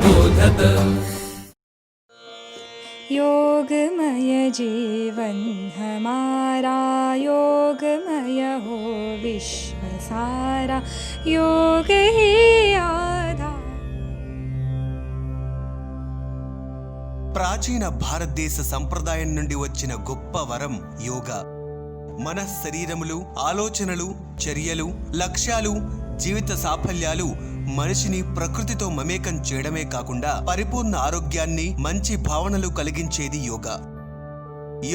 बोधत। योगमय जीवन हमारा, योगमय हो विश्व सारा, योग ही आधार। ప్రాచీన భారతదేశ సంప్రదాయం నుండి వచ్చిన గొప్ప వరం యోగా. మన శరీరములు, ఆలోచనలు, చర్యలు, లక్ష్యాలు, జీవిత సాఫల్యాలు మనిషిని ప్రకృతితో మమేకం చేయడమే కాకుండా పరిపూర్ణ ఆరోగ్యాన్ని, మంచి భావనలు కలిగించేది యోగా.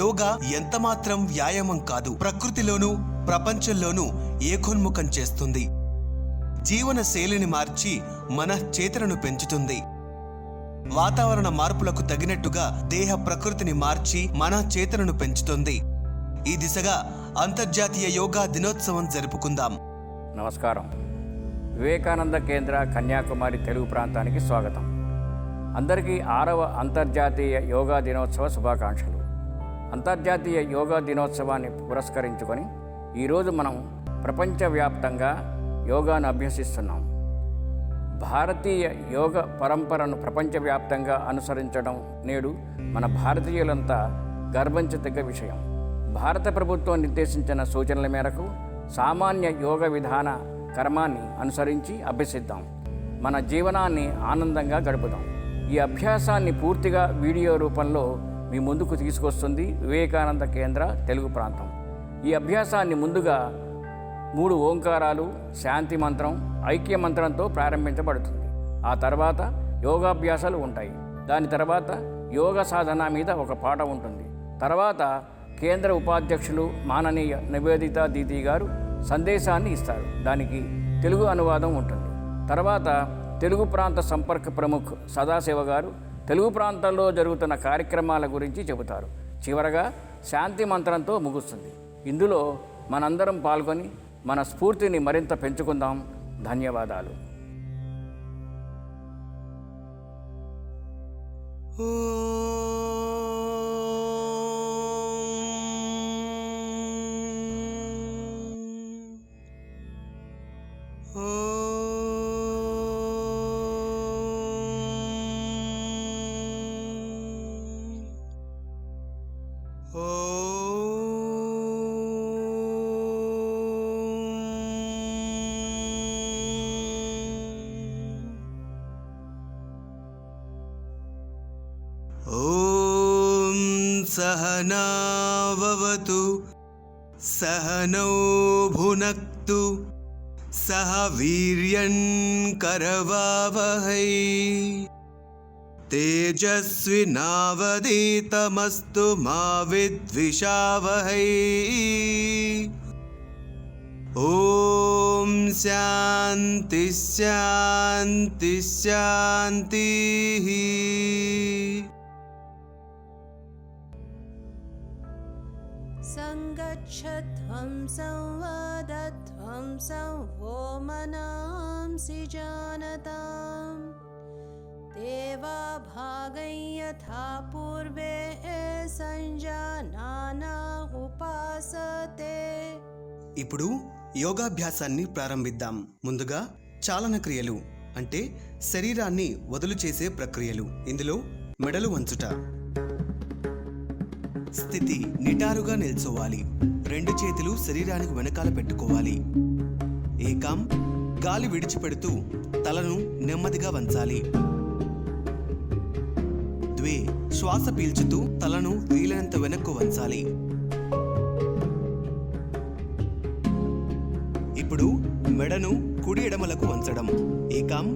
యోగా ఎంతమాత్రం వ్యాయామం కాదు, ప్రకృతిలోనూ ప్రపంచంలోనూ ఏకోన్ముఖం చేస్తుంది. జీవన శైలిని మార్చి మన చేతనను పెంచుతుంది. వాతావరణ మార్పులకు తగినట్టుగా దేహ ప్రకృతిని మార్చి మన చేతనను పెంచుతుంది. ఈ దిశగా అంతర్జాతీయ యోగా దినోత్సవం జరుపుకుందాం. నమస్కారం. వివేకానంద కేంద్ర కన్యాకుమారి తెలుగు ప్రాంతానికి స్వాగతం. అందరికీ 6వ అంతర్జాతీయ యోగా దినోత్సవ శుభాకాంక్షలు. అంతర్జాతీయ యోగా దినోత్సవాన్ని పురస్కరించుకొని ఈరోజు మనం ప్రపంచవ్యాప్తంగా యోగాను అభ్యసిస్తున్నాం. భారతీయ యోగ పరంపరను ప్రపంచవ్యాప్తంగా అనుసరించడం నేడు మన భారతీయులంతా గర్వించదగ్గ విషయం. భారత ప్రభుత్వం నిర్దేశించిన సూచనల మేరకు సామాన్య యోగ విధాన కర్మాన్ని అనుసరించి అభ్యసిద్దాం. మన జీవనాన్ని ఆనందంగా గడుపుదాం. ఈ అభ్యాసాన్ని పూర్తిగా వీడియో రూపంలో మీ ముందుకు తీసుకొస్తుంది వివేకానంద కేంద్ర తెలుగు ప్రాంతం. ఈ అభ్యాసాన్ని ముందుగా 3 ఓంకారాలు, శాంతి మంత్రం, ఐక్య మంత్రంతో ప్రారంభించబడుతుంది. ఆ తర్వాత యోగాభ్యాసాలు ఉంటాయి. దాని తర్వాత యోగ సాధన మీద ఒక పాట ఉంటుంది. తర్వాత కేంద్ర ఉపాధ్యక్షులు మాననీయ నివేదిత దీదీ గారు సందేశాన్ని ఇస్తారు. దానికి తెలుగు అనువాదం ఉంటుంది. తర్వాత తెలుగు ప్రాంత సంపర్క ప్రముఖ్ సదాశివ గారు తెలుగు ప్రాంతాల్లో జరుగుతున్న కార్యక్రమాల గురించి చెబుతారు. చివరగా శాంతి మంత్రంతో ముగుస్తుంది. ఇందులో మనందరం పాల్గొని మన స్ఫూర్తిని మరింత పెంచుకుందాం. ధన్యవాదాలు. ఓం సహనా భవతు సహనౌ భునక్తు సహ వీర్యం కరవావహై తేజస్వినావధీతమస్తు మా విద్విషావహై. ఓం శాంతి శాంతి శాంతి. संगच्छध्वं संवदध्वं संवो मनांसि जानताम् देवा भागं यथा पूर्वे संजानाना उपासते. ఇప్పుడు యోగాభ్యాసాన్ని ప్రారంభిద్దాం. ముందుగా చాలన క్రియలు అంటే శరీరాన్ని వదులు చేసే ప్రక్రియలు. ఇందులో మెడలు వంచుట, స్థితి నిటారుగా నిల్చోవాలి. 2 చేతులు శరీరానికి వెనకాల పెట్టుకోవాలి. ఏకాం గాలి విడిచిపెడుతూ తలను నెమ్మదిగా వంచాలి. ద్వే శ్వాస పీల్చుతూ తలను వీలైనంత వెనక్కు వంచాలి. ఇప్పుడు మెడను కుడి ఎడమలకు వంచడం. ఏకాం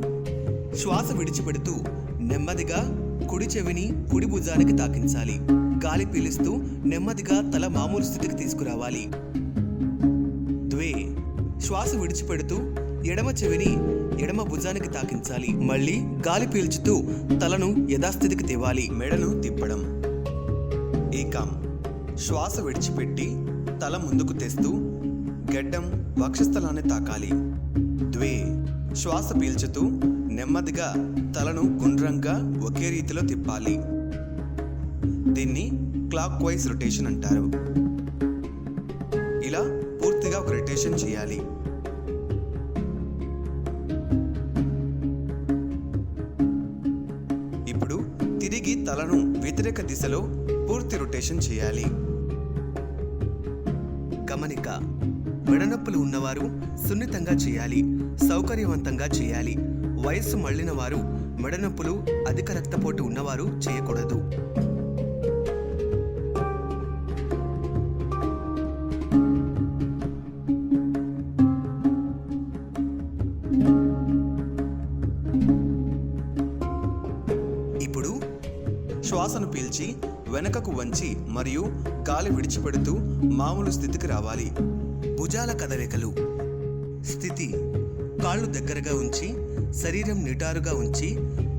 శ్వాస విడిచిపెడుతూ నెమ్మదిగా కుడి చెవిని కుడి భుజానికి తాకించాలి. గాలి పీలుస్తూ నెమ్మదిగా తల మామూలు స్థితికి తీసుకురావాలి. ద్వే శ్వాస విడిచిపెడుతూ ఎడమ చెవిని ఎడమ భుజానికి తాకించాలి. మళ్ళీ గాలి పీల్చుతూ తలను యథాస్థితికి తేవాలి. మెడను తిప్పడం. ఏకాం శ్వాస విడిచిపెట్టి తల ముందుకు తెస్తూ గడ్డం వక్షస్థలాన్ని తాకాలి. ద్వే శ్వాస పీల్చుతూ నెమ్మదిగా తలను గుండ్రంగా ఒకే రీతిలో తిప్పాలి. దీన్ని క్లాక్ వైజ్ రొటేషన్ అంటారు. ఇలా పూర్తిగా ఒక రొటేషన్ చేయాలి. తలను వ్యతిరేక దిశలో పూర్తి రొటేషన్ చేయాలి. గమనిక: మెడనొప్పులు ఉన్నవారు సున్నితంగా చేయాలి, సౌకర్యవంతంగా చేయాలి. వయస్సు మళ్ళిన వారు, మెడనొప్పులు, అధిక రక్తపోటు ఉన్నవారు చేయకూడదు. ఇప్పుడు శ్వాసను పీల్చి వెనకకు వంచి మరియు గాలి విడిచిపెడుతూ మామూలు స్థితికి రావాలి. భుజాల కదలికలు. స్థితి: కాళ్ళు దగ్గరగా ఉంచి, శరీరం నిటారుగా ఉంచి,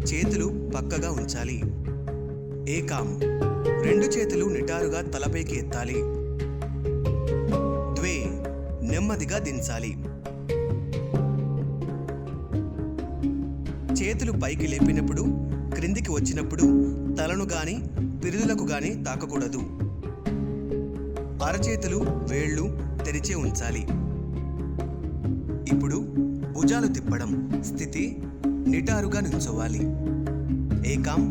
చేతులు పక్కగా ఉంచాలి. ఏకాం: రెండు చేతులు నిటారుగా తలపైకి ఎత్తాలి. ద్వే: నెమ్మదిగా దించాలి. చేతులు పైకి లేపినప్పుడు, క్రిందికి వచ్చినప్పుడు తలను గాని పిరుదులకు గాని తాకకూడదు. అరచేతులు, వేళ్ళు తెరిచే ఉంచాలి. ఇప్పుడు భుజాలు తిప్పడం. స్థితి: నిటారుగా నిల్చోవాలి. ఏకాం: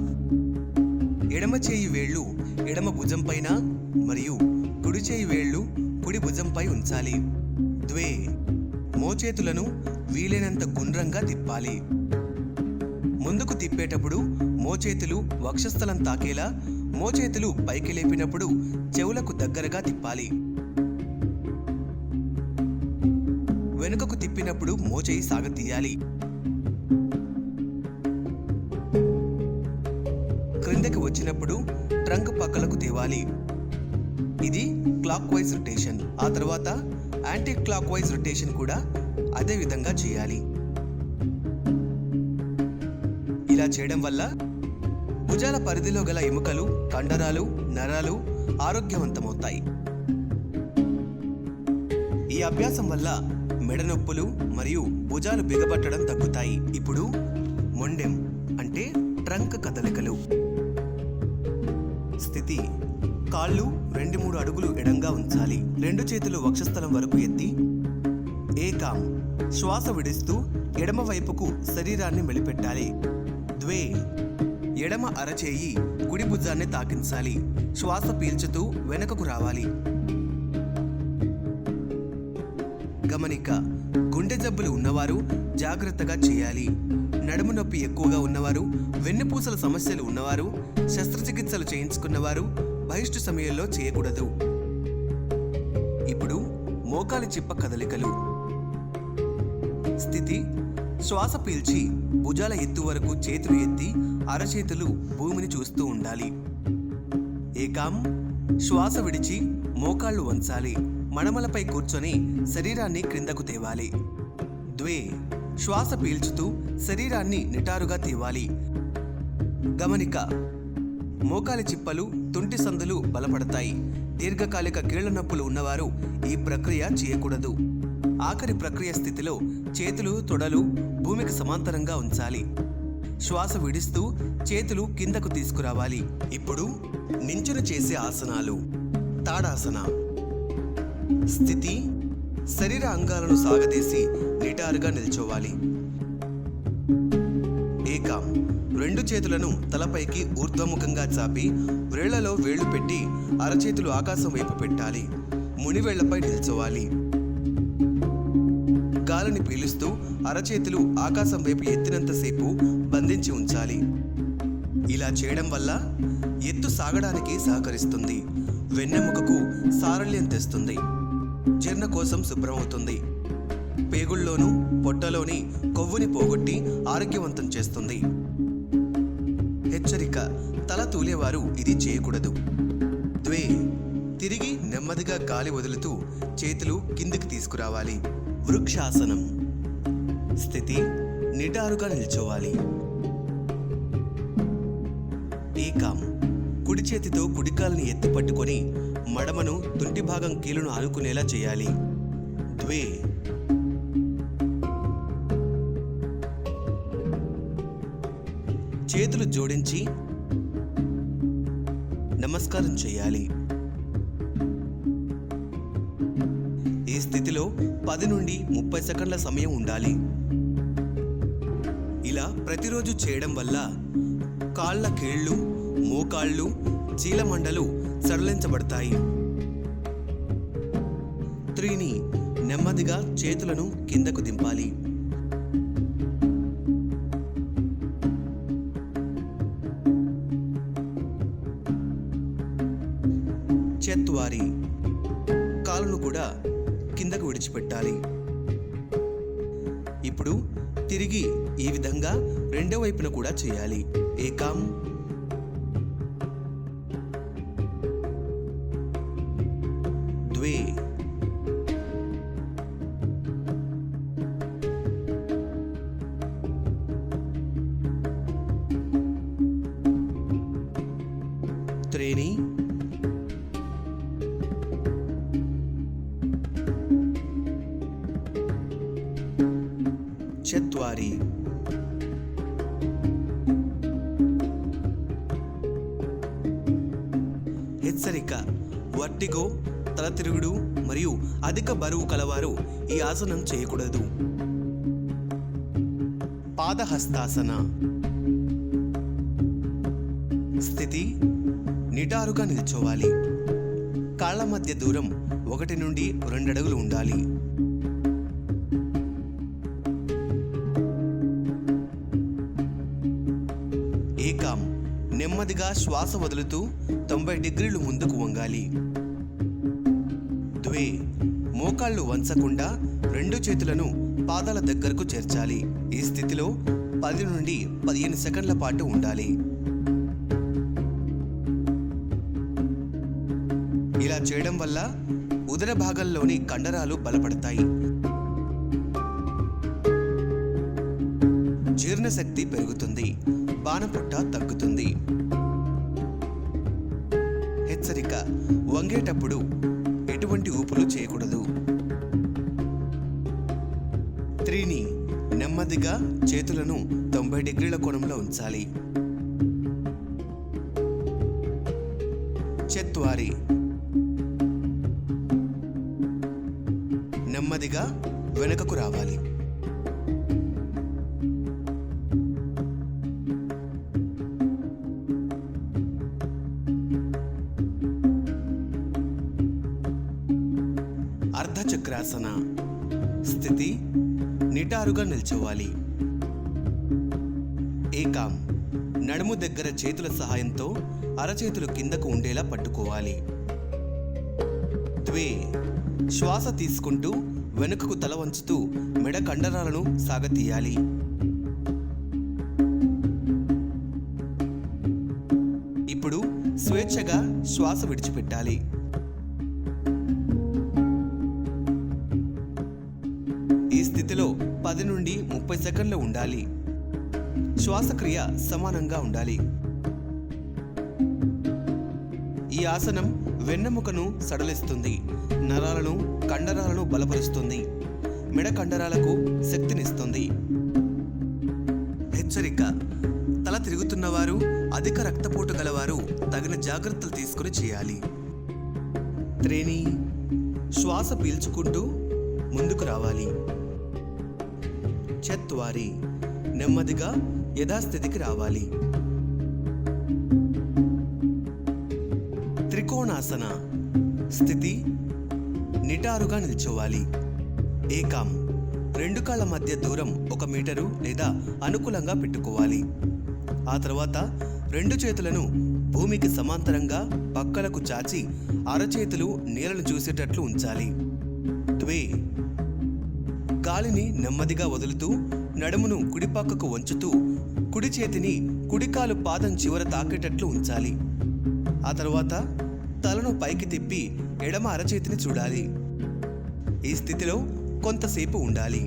ఎడమ చేయి వేళ్ళు ఎడమ భుజం పైన మరియు కుడి చేయి వేళ్ళు కుడి భుజంపై ఉంచాలి. ద్వే: మోచేతులను వీలైనంత గుండ్రంగా తిప్పాలి. ముందుకు తిప్పేటప్పుడు మోచేతులు వక్షస్థలం తాకేలా, మోచేతులు పైకి లేపినప్పుడు చెవులకు దగ్గరగా తిప్పాలి. వెనుకకు తిప్పినప్పుడు మోచేయి సాగతీయాలి. క్రిందకి వచ్చినప్పుడు ట్రంక్ పక్కలకు తేవాలి. ఇది క్లాక్ వైజ్ రొటేషన్. ఆ తర్వాత యాంటీ క్లాక్ వైజ్ రొటేషన్ కూడా అదే విధంగా చేయాలి. ఇలా చేయడం వల్ల భుజాల పరిధిలో గల ఎముకలు, కండరాలు, నరాలు ఆరోగ్యవంతమవుతాయి. ఈ అభ్యాసం వల్ల మెడనొప్పులు మరియు భుజాలు బిగబట్టడం తగ్గుతాయి. ఇప్పుడు మొండెం అంటే ట్రంక్ కదలికలు. స్థితి: కాళ్ళు 2-3 అడుగులు ఎడంగా ఉంచాలి. రెండు చేతులు వక్షస్థలం వరకు ఎత్తి. ఏకాం: శ్వాస విడుస్తూ ఎడమ వైపుకు శరీరాన్ని మెలిపెట్టాలి. ద్వే: ఎడమ అరచేయి కుడి భుజాన్ని తాకించాలి. శ్వాస పీల్చుతూ వెనుకకు రావాలి. గమనిక: గుండె జబ్బులు ఉన్నవారు జాగ్రత్తగా చేయాలి. నడుము నొప్పి ఎక్కువగా ఉన్నవారు, వెన్నుపూసల సమస్యలు ఉన్నవారు, శస్త్రచికిత్సలు చేయించుకున్నవారు బహిష్టు సమయంలో చేయకూడదు. ఇప్పుడు మోకాలి చిప్ప కదలికలు. స్థితి: శ్వాస పీల్చి భుజాల ఎత్తు వరకు చేతులు ఎత్తి అరచేతులు భూమిని చూస్తూ ఉండాలి. ఏకాం: శ్వాస విడిచి మోకాళ్ళు వంచాలి. మడమలపై కూర్చొని శరీరాన్ని క్రిందకు తేవాలి. ద్వే: శ్వాస పీల్చుతూ శరీరాన్ని నిటారుగా తేవాలి. గమనిక: మోకాలి చిప్పలు, తుంటి సందులు బలపడతాయి. దీర్ఘకాలిక కీళ్ల నొప్పులు ఉన్నవారు ఈ ప్రక్రియ చేయకూడదు. ఆఖరి ప్రక్రియ స్థితిలో చేతులు, తొడలు భూమికి సమాంతరంగా ఉంచాలి. శ్వాస విడుస్తూ చేతులు కిందకు తీసుకురావాలి. ఇప్పుడు నించుని చేసే ఆసనాలు. తాడాసన. స్థితి: శరీర అంగాలను సాగదీసి నిటారుగా నిల్చోవాలి. ఏకాం: రెండు చేతులను తలపైకి ఊర్ధ్వముఖంగా చాపి వ్రేళ్లలో వేళ్లు పెట్టి అరచేతులు ఆకాశం వైపు పెట్టాలి. మునివేళ్లపై నిల్చోవాలి. గాలిని పీలుస్తూ అరచేతులు ఆకాశం వైపు ఎత్తినంతసేపు బంధించి ఉంచాలి. ఇలా చేయడం వల్ల ఎత్తు సాగడానికి సహకరిస్తుంది. వెన్నెముకకు సారళ్యం తెస్తుంది. జీర్ణకోశం శుభ్రమవుతుంది. పేగుల్లోనూ పొట్టలోని కొవ్వుని పోగొట్టి ఆరోగ్యవంతం చేస్తుంది. హెచ్చరిక: తల తూలేవారు ఇది చేయకూడదు. ద్వే: తిరిగి నెమ్మదిగా గాలి వదులుతూ చేతులు కిందికి తీసుకురావాలి. వృక్షాసనం. స్థితి: నిటారుగా నిల్చోవాలి. ఏకాం: కుడి చేతితో కుడికాలని ఎత్తి పట్టుకొని మడమను తుంటి భాగం కీలును ఆనుకునేలా చేయాలి. ద్వే: చేతులు జోడించి నమస్కారం చేయాలి. ఈ స్థితిలో 10 నుండి 30 సెకండ్ల సమయం ఉండాలి. ఇలా ప్రతిరోజు చేయడం వల్ల కాళ్ళ కీళ్ళు, మోకాళ్ళు, చీలమండలు సడలించబడతాయి. 3ని నెమ్మదిగా చేతులను కిందకు దింపాలి. చత్వారి కాలును కూడా కిందకు విడిచిపెట్టాలి. ఇప్పుడు తిరిగి ఈ విధంగా రెండో వైపున కూడా చేయాలి. ఏకాం, ద్వే, త్రీని, చత్వారి. హెచ్చరిక: వర్టిగో, తల తిరుగుడు మరియు అధిక బరువు కలవారు ఈ ఆసనం చేయకూడదు. పాదహస్తాసన స్థితి: నిటారుగా నిల్చోవాలి. కాళ్ల మధ్య దూరం 1 నుండి 2 అడుగులు ఉండాలి. ఏకాం, నెమ్మదిగా శ్వాస వదులుతూ 90 డిగ్రీలు ముందుకు వంగాలి. ద్వే, మోకాళ్ళు వంచకుండా 2 చేతులను పాదాల దగ్గరకు చేర్చాలి. ఈ స్థితిలో 10 నుండి 15 సెకండ్ల పాటు ఉండాలి. ఇలా చేయడం వల్ల ఉదర భాగంలోని కండరాలు బలపడతాయి, జీర్ణశక్తి పెరుగుతుంది, బాణపుట్ట తగ్గుతుంది. హెచ్చరిక: వంగేటప్పుడు ఎటువంటి ఊపులు చేయకూడదు. 3ని నెమ్మదిగా చేతులను 90 డిగ్రీల కోణంలో ఉంచాలి. చత్వారి, నెమ్మదిగా వెనుకకు రావాలి. అర్ధచక్రాసన స్థితి: నిటారుగా నిల్చోవాలి. ఏకాం, నడుము దగ్గర చేతుల సహాయంతో అరచేతులు కిందకు ఉండేలా పట్టుకోవాలి. ద్వే, శ్వాస తీసుకుంటూ వెనుకకు తల వంచుతూ మెడ కండరాలను సాగతీయాలి. ఇప్పుడు స్వేచ్ఛగా శ్వాస విడిచిపెట్టాలి. ఈ స్థితిలో 10 నుండి 30 సెకండ్లు ఉండాలి. శ్వాసక్రియ సమానంగా ఉండాలి. ఈ ఆసనం వెన్నెముకను సడలిస్తుంది, నరాలను, కండరాలను బలపరుస్తుంది, మెడ కండరాలకు శక్తినిస్తుంది. హెచ్చరిక: తల తిరుగుతున్నవారు, అధిక రక్తపోటు గలవారు తగిన జాగ్రత్తలు తీసుకుని చేయాలి. 3ని శ్వాస పీల్చుకుంటూ ముందుకు రావాలి. చత్వారి, నెమ్మదిగా యథాస్థితికి రావాలి. త్రికోణాసన స్థితి: నిటారుగా నిల్చోవాలి. ఏకాం, 2 కాళ్ల మధ్య దూరం 1 మీటరు లేదా అనుకూలంగా పెట్టుకోవాలి. ఆ తర్వాత 2 చేతులను భూమికి సమాంతరంగా పక్కలకు చాచి అరచేతులు నేలను చూసేటట్లు ఉంచాలి. ద్వే, గాలిని నెమ్మదిగా వదులుతూ నడుమును కుడిపక్కకు వంచుతూ కుడి చేతిని కుడికాలు పాదం చివర తాకేటట్లు ఉంచాలి. ఆ తర్వాత తలను పైకి తిప్పి ఎడమ అరచేతిని చూడాలి. ఈ స్థితిలో కొంతసేపు ఉండాలి.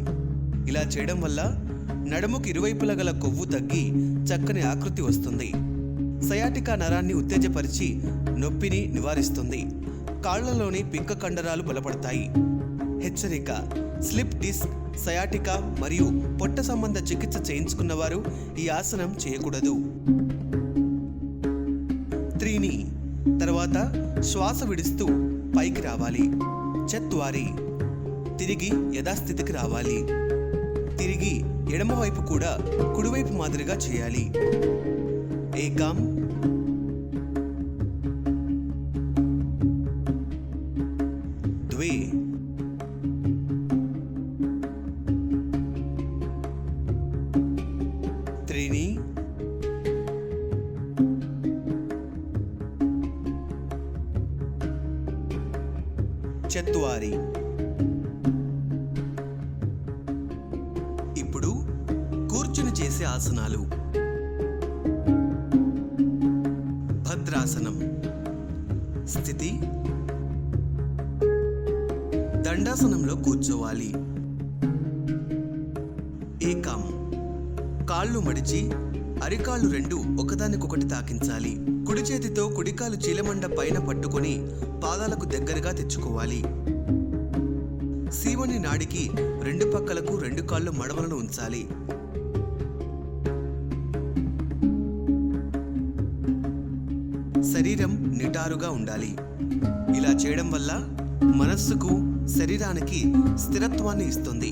ఇలా చేయడం వల్ల నడుముకి ఇరువైపులా గల కొవ్వు తగ్గి చక్కని ఆకృతి వస్తుంది. సయాటికా నరాన్ని ఉత్తేజపరిచి నొప్పిని నివారిస్తుంది. కాళ్లలోని పింక కండరాలు బలపడతాయి. హెచ్చరిక: స్లిప్ డిస్క్, సయాటికా మరియు పొట్ట సంబంధ చికిత్స చేయించుకున్నవారు ఈ ఆసనం చేయకూడదు. 3ని తర్వాత శ్వాస విడుస్తూ పైకి రావాలి. చత్వారి, తిరిగి యథాస్థితికి రావాలి. తిరిగి ఎడమవైపు కూడా కుడివైపు మాదిరిగా చేయాలి. ఏకాం, చత్వారి. ఇప్పుడు కూర్చుని చేసే ఆసనాలు. భద్రాసనం. స్థితి దండాసనంలో కూర్చోవాలి. ఏకాం. కాళ్ళు మడిచి అరికాళ్ళు రెండు ఒకదానికొకటి తాకించాలి. కుడి చేతితో కుడికాలు చీలమండ పైన పట్టుకొని పాదాలకు దగ్గరగా తెచ్చుకోవాలి. సీవని నాడికి రెండు పక్కలకు రెండు కాళ్ళు మడమలను ఉంచాలి. శరీరం నిటారుగా ఉండాలి. ఇలా చేయడం వల్ల మనస్సుకు శరీరానికి స్థిరత్వాన్ని ఇస్తుంది.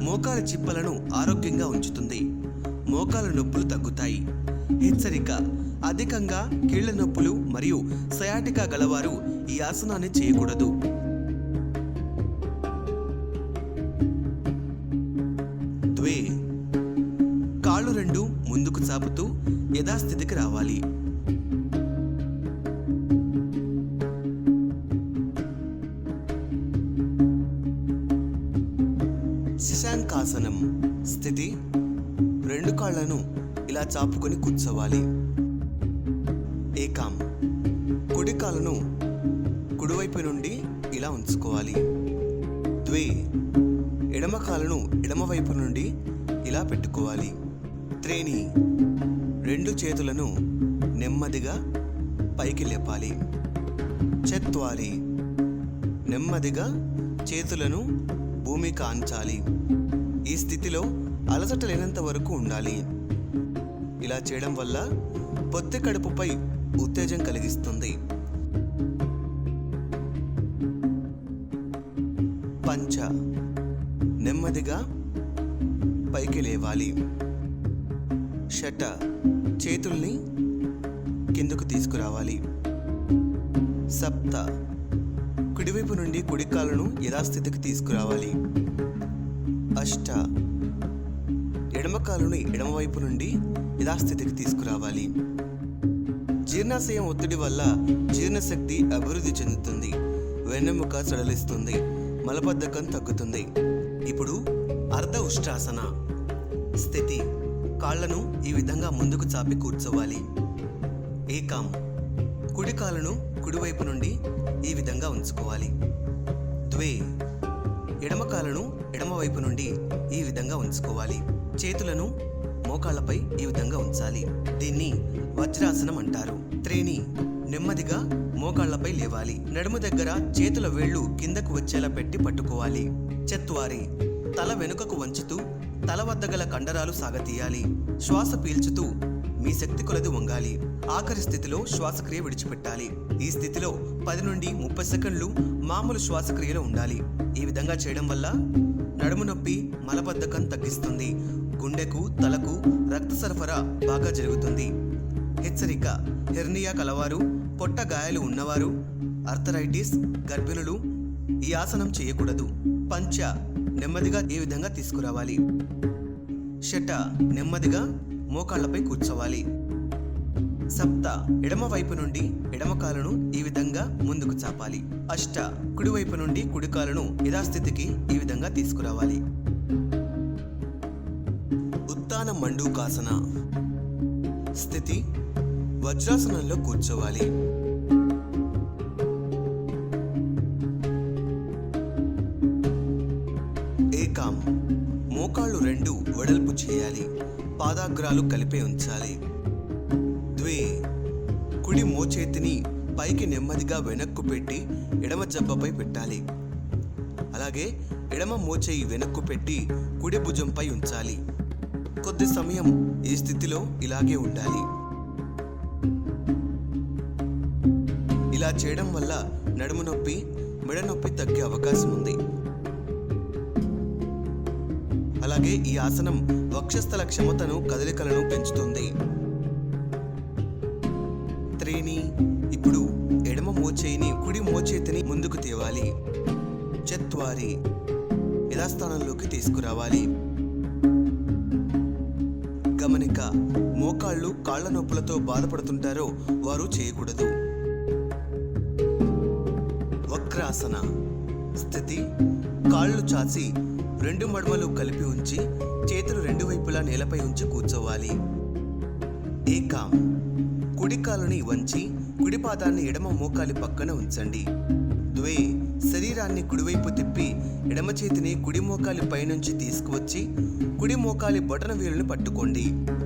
మోకాలి చిప్పలను ఆరోగ్యంగా ఉంచుతుంది. మోకాల నొప్పులు తగ్గుతాయి. హెచ్చరిక: అధికంగా కీళ్ల నొప్పులు మరియు సయాటికా గలవారు ఈ ఆసనాన్ని చేయకూడదు. ద్వే. కాళ్ళు రెండు ముందుకు చాపుతూ యథాస్థితికి రావాలి. శశాంకాసనం. స్థితి రెండు కాళ్లను ఇలా చాపుకొని కూర్చోవాలి. ఏకాం. కుడి కాలును కుడివైపు నుండి ఇలా ఉంచుకోవాలి. ద్వే. ఎడమ కాలును ఎడమవైపు నుండి ఇలా పెట్టుకోవాలి. త్రేణి. రెండు చేతులను నెమ్మదిగా పైకి లేపాలి. చత్వారి. నెమ్మదిగా చేతులను భూమికి ఆంచాలి. ఈ స్థితిలో అలసట లేనంత వరకు ఉండాలి. ఇలా చేయడం వల్ల పొత్తి కడుపుపై ఉత్తేజం కలిగిస్తుంది. పంచ. నెమ్మదిగా పైకి లేవాలి. షట. చేతుల్ని కిందకు తీసుకురావాలి. సప్త. కుడివైపు నుండి కుడికాలను యథాస్థితికి తీసుకురావాలి. అష్ట. ఎడమ కాలుని ఎడమవైపు నుండి యథాస్థితికి తీసుకురావాలి. జీర్ణాశయం ఒత్తిడి వల్ల జీర్ణశక్తి అభివృద్ధి చెందుతుంది. వెన్నెముక సడలిస్తుంది. మలబద్ధకం తగ్గుతుంది. ఇప్పుడు అర్ధ ఉష్ట్రాసన. స్థితి కాళ్లను ఈ విధంగా ముందుకు చాపి కూర్చోవాలి. ఏకాం. కుడి కాలును కుడివైపు నుండి ఈ విధంగా ఉంచుకోవాలి. ద్వే. ఎడమ కాలును ఎడమవైపు నుండి ఈ విధంగా ఉంచుకోవాలి. చేతులను మోకాళ్లపై ఈ విధంగా ఉంచాలి. దీన్ని వజ్రాసనం అంటారు. త్రేణి. నెమ్మదిగా మోకాళ్లపై లేవాలి. నడుము దగ్గర చేతుల వేళ్లు కిందకు వచ్చేలా పెట్టి పట్టుకోవాలి. చత్వారి. తల వెనుకకు వంచుతూ తల వద్ద గల కండరాలు సాగతీయాలి. శ్వాస పీల్చుతూ మీ శక్తి కొలది వంగాలి. ఆఖరి స్థితిలో శ్వాసక్రియ విడిచిపెట్టాలి. ఈ స్థితిలో 10 నుండి 30 సెకండ్లు మామూలు శ్వాసక్రియలో ఉండాలి. ఈ విధంగా చేయడం వల్ల నడుము నొప్పి, మలబద్ధకం తగ్గిస్తుంది. గుండెకు, తలకు రక్త సరఫరా బాగా జరుగుతుంది. హెచ్చరిక: హెర్నియా కలవారు, పొట్ట గాయాలు ఉన్నవారు, ఆర్థరైటిస్, గర్భిణులు ఈ ఆసనం చేయకూడదు. పంచ. నెమ్మదిగా ఈ విధంగా తీసుకురావాలి. షట. నెమ్మదిగా మోకాళ్లపై కూర్చోవాలి. సప్త. ఎడమ వైపు నుండి ఎడమ కాలును ఈ విధంగా ముందుకు చాపాలి. అష్ట. కుడివైపు నుండి కుడి కాలును యథాస్థితికి ఈ విధంగా తీసుకురావాలి. ఉత్తాన మండూకాసన. స్థితి వజ్రాసనంలో కూర్చోవాలి. ఏకాం. మోకాళ్ళు రెండు వెడల్పు చేయాలి. పాదాగ్రాలు కలిపే ఉంచాలి. ద్వే. కుడి మోచేతిని పైకి నెమ్మదిగా వెనక్కు పెట్టి ఎడమ జబ్బపై పెట్టాలి. అలాగే ఎడమ మోచేయి వెనక్కు పెట్టి కుడి భుజంపై ఉంచాలి. కొద్ది సమయం ఈ స్థితిలో ఇలాగే ఉండాలి. ఇలా చేయడం వల్ల నడుము నొప్పి, మెడ నొప్పి తగ్గే అవకాశం ఉంది. అలాగే ఈ ఆసనం వక్షస్థల క్షమతను, కదలికలను పెంచుతుంది. త్రేణి. ఇప్పుడు ఎడమ మోచేయిని కుడి మోచేతిని ముందుకు తేవాలి. చత్వారి. యథాస్థానంలోకి తీసుకురావాలి. గమనిక: మోకాళ్ళు, కాళ్ల నొప్పులతో బాధపడుతుంటారో వారు చేయకూడదు. వక్ర వజ్రాసన. స్థితి కాళ్ళు చాచి రెండు మడమలు కలిపి ఉంచి చేతులు రెండు వైపులా నేలపై ఉంచి కూర్చోవాలి. ఏకాం కుడి కాలుని వంచి కుడి పాదాన్ని ఎడమ మోకాలి పక్కన ఉంచండి. ద్వే శరీరాన్ని కుడివైపు తిప్పి ఎడమ చేతిని కుడి మోకాలి పైనుంచి తీసుకువచ్చి కుడి మోకాలి బొటన వేలుని పట్టుకోండి.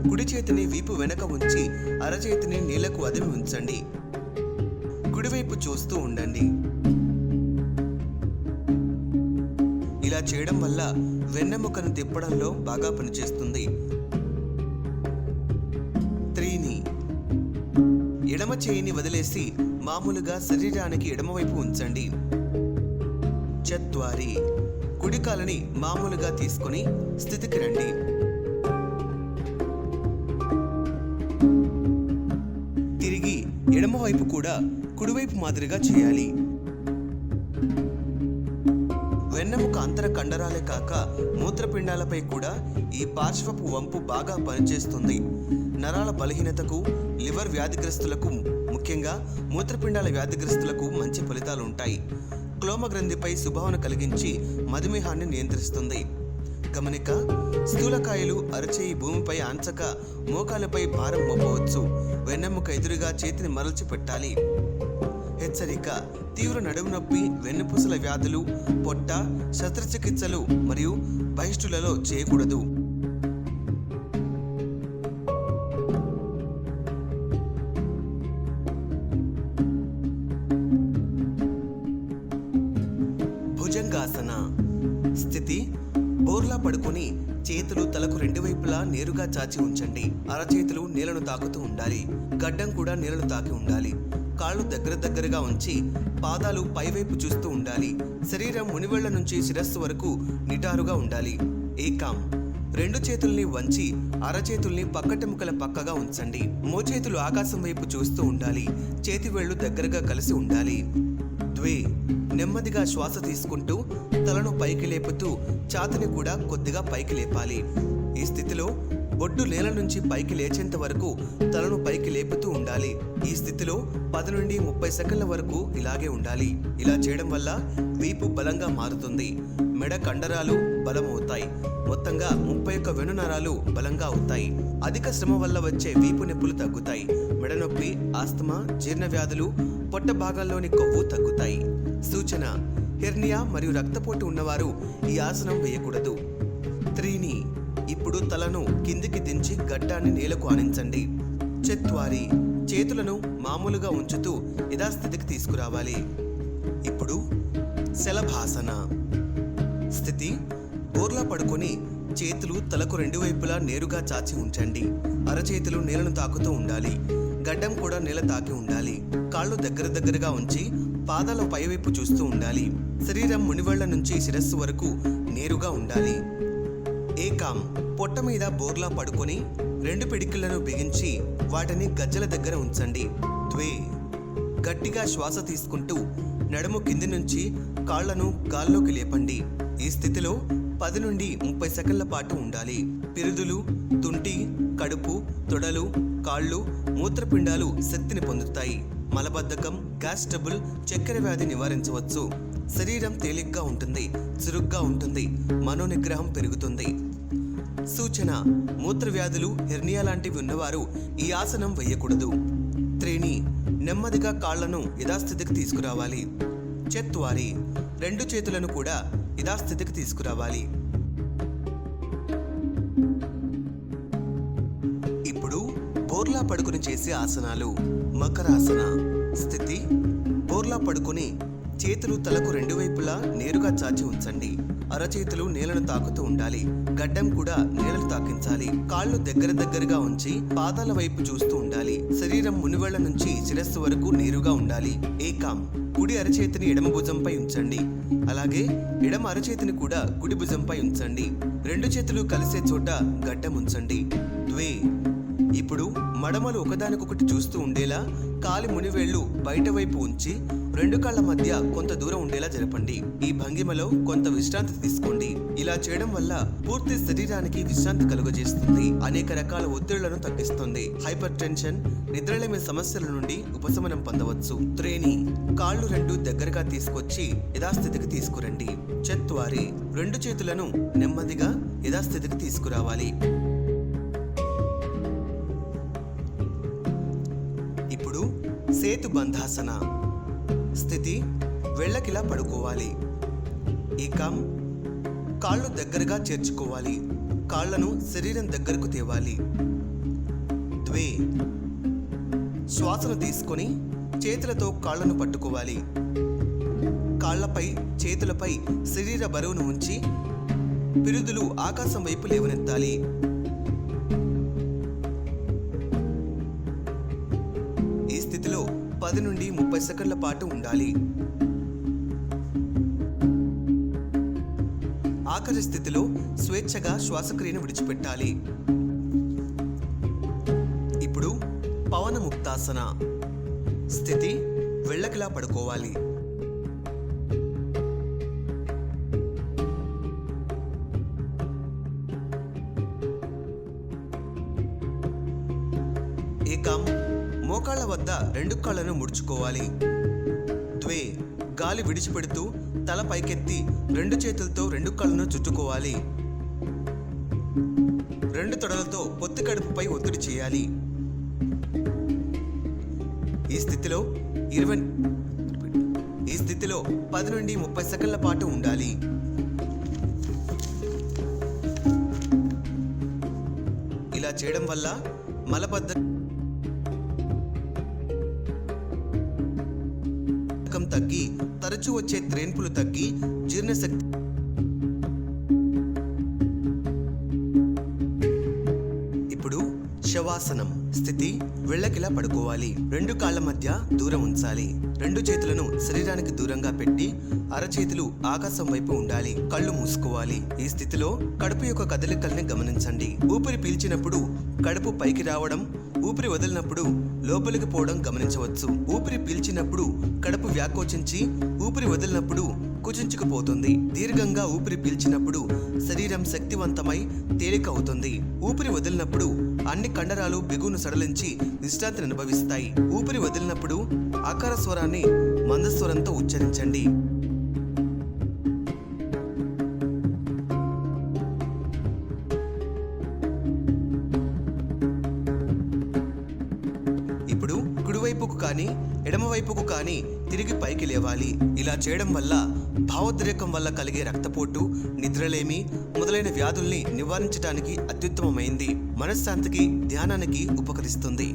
కుడి చేతిని వీపు వెనక ఉంచి అరచేతిని నీళ్లకు అదిమి ఉంచండి. కుడివైపు చూస్తూ ఉండండి. ఇలా చేయడం వల్ల వెన్నెముకను తిప్పడంలో బాగా పనిచేస్తుంది. త్రీని ఎడమ చేయిని వదిలేసి మామూలుగా శరీరానికి ఎడమవైపు ఉంచండి. చత్వారి కుడి కాలుని మామూలుగా తీసుకొని స్థితికి రండి. తిరిగి ఎడమవైపు కూడా కుడివైపు మాదిరిగా చేయాలి. వెన్నెముక అంతర కండరాలే కాక మూత్రపిండాలపై కూడా ఈ పార్శ్వపు వంపు బాగా పనిచేస్తుంది. నరాల బలహీనతకు, లివర్ వ్యాధిగ్రస్తులకు, ముఖ్యంగా మూత్రపిండాల వ్యాధిగ్రస్తులకు మంచి ఫలితాలు ఉంటాయి. క్లోమ గ్రంథిపై శుభావన కలిగించి మధుమేహాన్ని నియంత్రిస్తుంది. గమనిక, స్థూలకాయలు అరచేయి భూమిపై ఆంచక మోకాలపై భారం మోపవచ్చు. వెన్నెముక ఎదురుగా చేతిని మరల్చి పెట్టాలి. హెచ్చరిక, తీవ్ర నడుము నొప్పి, వెన్నుపూసల వ్యాధులు, పొట్ట, శస్త్రచికిత్సలు మరియు బహిష్టులలో చేయకూడదు. భుజంగాసన. స్థితి బోర్లా పడుకొని చేతులు తలకు రెండు వైపులా నేరుగా చాచి ఉంచండి. అరచేతులు నేలను తాకుతూ ఉండాలి. గడ్డం కూడా నేలను తాకి ఉండాలి. కాళ్ళు దగ్గరగా ఉంచి పాదాలు పైవైపు చూస్తూ ఉండాలి. శరీరం మునివేళ్ల నుంచి శిరస్సు వరకు నిటారుగా ఉండాలి. ఏకాం రెండు చేతుల్ని వంచి అరచేతుల్ని పక్కటెముకల పక్కగా ఉంచండి. మోచేతులు ఆకాశం వైపు చూస్తూ ఉండాలి. చేతి వేళ్లు దగ్గరగా కలిసి ఉండాలి. ద్వే నెమ్మదిగా శ్వాస తీసుకుంటూ తలను పైకి లేపుతూ ఛాతిని కూడా కొద్దిగా పైకి లేపాలి. ఈ స్థితిలో బొడ్డు నేల నుంచి పైకి లేచేంత వరకు తలను పైకి లేపుతూ ఉండాలి. ఈ స్థితిలో 10 నుండి 30 సెకండ్ల వరకు ఇలాగే ఉండాలి. ఇలా చేయడం వల్ల వీపు బలంగా మారుతుంది. మెడ కండరాలు బలమవుతాయి. మొత్తంగా 31 వెన్నునరాలు బలంగా అవుతాయి. అధిక శ్రమ వల్ల వచ్చే వీపు నొప్పులు తగ్గుతాయి. మెడ నొప్పి, ఆస్తమా, జీర్ణ వ్యాధులు, పొట్ట భాగంలోని కొవ్వు తగ్గుతాయి. సూచన: హెర్నియా మరియు రక్తపోటు ఉన్నవారు ఈ ఆసనం వేయకూడదు. త్రీని ఇప్పుడు తలను కిందికి దించి గడ్డాన్ని నేలకు ఆనించండి. చత్వారి చేతులను మామూలుగా ఉంచుతూ యథాస్థితికి తీసుకురావాలి. ఇప్పుడు శలభాసన. స్థితి బోర్లా పడుకొని చేతులు తలకు రెండు వైపులా నేరుగా చాచి ఉంచండి. అరచేతులు నేలను తాకుతూ ఉండాలి. గడ్డం కూడా నేల తాకి ఉండాలి. కాళ్ళు దగ్గరగా ఉంచి పాదాల పైవైపు చూస్తూ ఉండాలి. శరీరం మునివేళ్ల నుంచి శిరస్సు వరకు నేరుగా ఉండాలి. ఏకాం పొట్ట మీద బోర్లా పడుకొని రెండు పిడికిళ్లను బిగించి వాటిని గజ్జల దగ్గర ఉంచండి. ద్వే గట్టిగా శ్వాస తీసుకుంటూ నడుము కింది నుంచి కాళ్లను గాల్లోకి లేపండి. ఈ స్థితిలో 10 నుండి 30 సెకండ్ల పాటు ఉండాలి. పిరుదులు, తుంటి, కడుపు, తొడలు, కాళ్ళు, మూత్రపిండాలు శక్తిని పొందుతాయి. మలబద్ధకం, గ్యాస్ ట్రబుల్, చక్కెర వ్యాధి నివారించవచ్చు. శరీరం తేలిగ్గా ఉంటుంది, చురుగ్గా ఉంటుంది, మనోనిగ్రహం పెరుగుతుంది. సూచన: మూత్ర వ్యాధులు, హెర్నియా లాంటివి ఉన్నవారు ఈ ఆసనం వేయకూడదు. త్రీని నెమ్మదిగా కాళ్లను యథాస్థితికి తీసుకురావాలి. చత్వారి రెండు చేతులను కూడా యథాస్థితికి తీసుకురావాలి. ఇప్పుడు బోర్లా పడుకుని చేసే ఆసనాలు. మకరాసన. స్థితి బోర్లా పడుకుని చేతులు తలకు రెండు వైపులా నేరుగా చాచి ఉంచండి. అరచేతులు నేలను తాకుతూ ఉండాలి. గడ్డం కూడా నేలను తాకించాలి. కాళ్ళు దగ్గరగా ఉంచి పాదాల వైపు చూస్తూ ఉండాలి. శరీరం మునివేళ్ల నుంచి శిరస్సు వరకు నేరుగా ఉండాలి. ఏకాం కుడి అరచేతిని ఎడమ భుజంపై ఉంచండి. అలాగే ఎడమ అరచేతిని కూడా కుడి భుజంపై ఉంచండి. రెండు చేతులు కలిసే చోట గడ్డం ఉంచండి. ద్వే ఇప్పుడు మడమలు ఒకదానికొకటి చూస్తూ ఉండేలా కాలి మునివేళ్లు బయట వైపు ఉంచి రెండు కాళ్ల మధ్య కొంత దూరం ఉండేలా జరపండి. ఈ భంగిమలో కొంత విశ్రాంతి తీసుకోండి. ఇలా చేయడం వల్ల పూర్తి శరీరానికి విశ్రాంతి కలుగజేస్తుంది. అనేక రకాల ఒత్తిళ్లను తగ్గిస్తుంది. హైపర్ టెన్షన్, నిద్రలేమి సమస్యల నుండి ఉపశమనం పొందవచ్చు. త్రేణి కాళ్ళు రెండు దగ్గరగా తీసుకొచ్చి యథాస్థితికి తీసుకురండి. చత్వారి రెండు చేతులను నెమ్మదిగా యథాస్థితికి తీసుకురావాలి. ఇప్పుడు సేతు బంధాసన స్థితి, వెళ్ళకిలా పడుకోవాలి. ఏకం కాళ్ళు దగ్గరగా చేర్చుకోవాలి. కాళ్లను శరీరం దగ్గరకు తేవాలి. ద్వే శ్వాసను తీసుకొని చేతులతో కాళ్లను పట్టుకోవాలి. కాళ్లపై చేతులపై శరీర బరువును ఉంచి పిరుదులు ఆకాశం వైపు లేవనెత్తాలి. ఈ స్థితిలో 10 నుండి 30 సెకండ్ల పాటు ఉండాలి. ఆఖరి స్థితిలో స్వేచ్ఛగా శ్వాసక్రియను విడిచిపెట్టాలి. ఇప్పుడు పవన ముక్తాసన స్థితి, వెళ్ళకిలా పడుకోవాలి. ఏకం మోకాళ్ళ వద్ద రెండు కాళ్ళను ముడుచుకోవాలి. ద్వే గాలి విడిచిపెడుతూ తల పైకెత్తి రెండు చేతులతో రెండు కాళ్ళను చుట్టుకోవాలి. రెండు తొడలతో పొత్తి కడుపుపై ఒత్తిడి చేయాలి. ఈ స్థితిలో 10 నుండి 30 సెకండ్ల పాటు ఉండాలి. ఇలా చేయడం వల్ల మలబద్ధకం తగ్గి తరచూ వచ్చే త్రేన్పులు తగ్గి జీర్ణశక్తి. ఇప్పుడు శవాసనం స్థితి, వెళ్ళకిలా పడుకోవాలి. రెండు కాళ్ల మధ్య దూరం ఉంచాలి. రెండు చేతులను శరీరానికి దూరంగా పెట్టి అరచేతులు ఆకాశం వైపు ఉండాలి. కళ్ళు మూసుకోవాలి. ఈ స్థితిలో కడుపు యొక్క కదలికల్ని గమనించండి. ఊపిరి పీల్చినప్పుడు కడుపు పైకి రావడం, ఊపిరి వదిలినప్పుడు లోపలికి పోవడం గమనించవచ్చు. ఊపిరి పీల్చినప్పుడు కడుపు వ్యాకోచించి, ఊపిరి వదిలినప్పుడు కుచించుకుపోతుంది. దీర్ఘంగా ఊపిరి పీల్చినప్పుడు శరీరం శక్తివంతమై తేలిక అవుతుంది. ఊపిరి వదిలినప్పుడు అన్ని కండరాలు బిగును సడలించి విశ్రాంతిని అనుభవిస్తాయి. ఊపిరి వదిలినప్పుడు ఆకార స్వరాన్ని మందస్వరంతో ఉచ్చరించండి. ఇప్పుడు కుడివైపుకు కానీ ఎడమవైపుకు కానీ తిరిగి పైకి లేవాలి. ఇలా చేయడం వల్ల భావోద్రేకం వల్ల కలిగే రక్తపోటు, నిద్రలేమి మొదలైన వ్యాధుల్ని నివారించడానికి అత్యుత్తమమైంది. మనశ్శాంతికి, ధ్యానానికి ఉపకరిస్తుంది.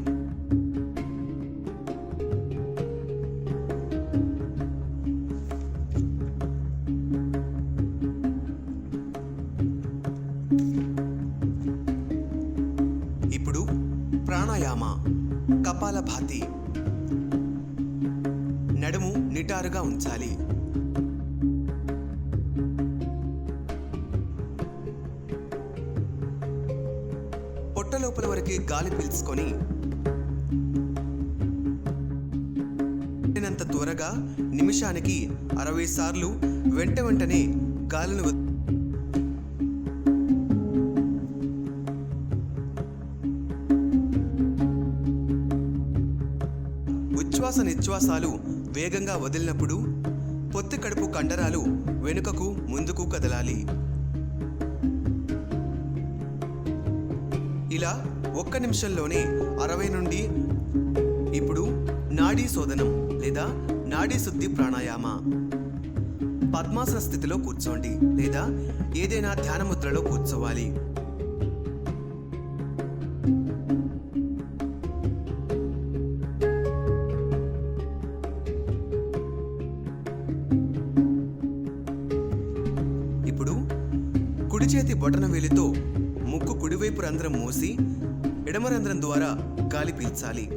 ఇప్పుడు ప్రాణాయామ కపాలభాతి. నడుము నిటారుగా ఉంచాలి. పొట్ట లోపల వరకు గాలి పీల్చుకొని త్వరగా నిమిషానికి 60 సార్లు వెంటనే గాలిని ఉచ్ఛ్వాస నిశ్వాసాలు వేగంగా వదిలినప్పుడు పొత్తి కడుపు కండరాలు వెనుకకు ముందుకు కదలాలి. ఇలా 1 నిమిషంలోనే 60 నుండి. ఇప్పుడు నాడీ శోధనం లేదా నాడీ శుద్ధి ప్రాణాయామ. పద్మాసన స్థితిలో కూర్చోండి లేదా ఏదైనా ధ్యాన ముద్రలో కూర్చోవాలి. ఇప్పుడు కుడి చేతి బొటన వేలితో ముక్కు కుడివైపు రంధ్రం మూసి ఎడమ రంధ్రం ద్వారా గాలి పీల్చాలి.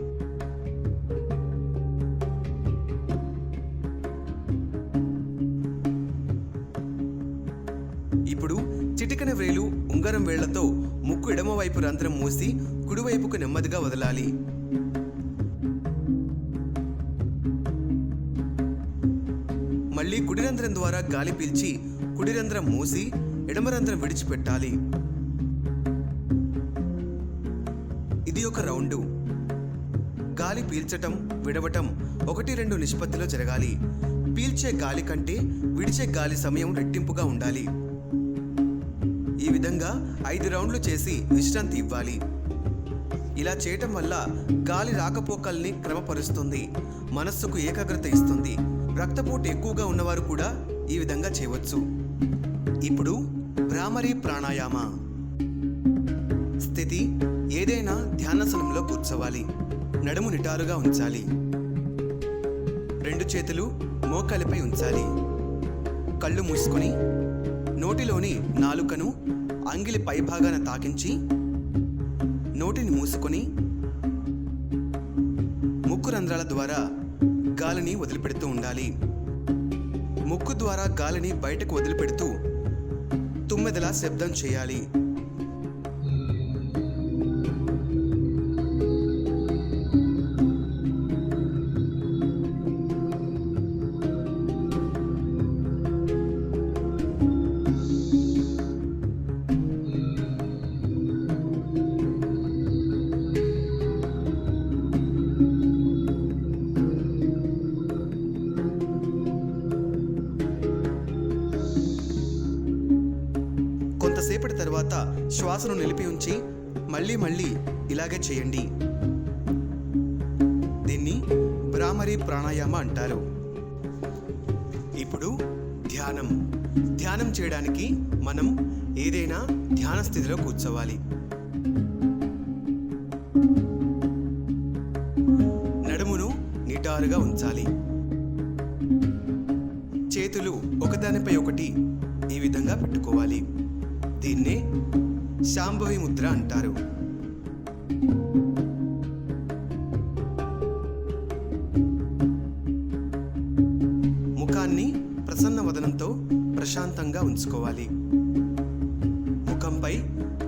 ఇప్పుడు చిటికెన వేలు ఉంగరం వేళ్లతో ముక్కు ఎడమవైపు రంధ్రం మూసి కుడివైపుకు నెమ్మదిగా వదలాలి. మళ్ళీ కుడి రంధ్రం ద్వారా గాలి పీల్చి కుడి రంధ్రం మూసి ఎడమ రంధ్రం విడిచిపెట్టాలి. ఇది ఒక రౌండు. గాలి పీల్చటం విడవటం 1:2 నిష్పత్తిలో జరగాలి. పీల్చే గాలి కంటే విడిచే గాలి సమయం రెట్టింపుగా ఉండాలి. ఈ విధంగా 5 రౌండ్లు చేసి విశ్రాంతి ఇవ్వాలి. ఇలా చేయటం వల్ల గాలి రాకపోకల్ని క్రమపరుస్తుంది, మనస్సుకు ఏకాగ్రత ఇస్తుంది. రక్తపోటు ఎక్కువగా ఉన్నవారు కూడా ఈ విధంగా చేయవచ్చు. ఇప్పుడు భ్రామరీ ప్రాణాయామ స్థితి. ఏదైనా ధ్యానాసనంలో కూర్చోవాలి. నడుము నిటారుగా ఉంచాలి. 2 చేతులు మోకాలిపై ఉంచాలి. కళ్ళు మూసుకొని నోటిలోని నాలుకను అంగిలి పైభాగాన తాకించి నోటిని మూసుకొని ముక్కు రంధ్రాల ద్వారా గాలిని వదిలిపెడుతూ ఉండాలి. ముక్కు ద్వారా గాలిని బయటకు వదిలిపెడుతూ తుమ్మెదలా శబ్దం చేయాలి. కొంతసేపటి తర్వాత శ్వాసను నిలిపి ఉంచి మళ్ళీ ఇలాగే చేయండి. దీన్ని భ్రామరీ ప్రాణాయామ అంటారు. ఇప్పుడు ధ్యానం చేయడానికి మనం ఏదైనా ధ్యాన స్థితిలో కూర్చోవాలి. నడుమును నిటారుగా ఉంచాలి. చేతులు ఒకదానిపై ఒకటి ఈ విధంగా పెట్టుకోవాలి. దీన్నే శాంభవి ముద్ర అంటారు. ముఖాన్ని ప్రసన్న వదనంతో ప్రశాంతంగా ఉంచుకోవాలి. ముఖంపై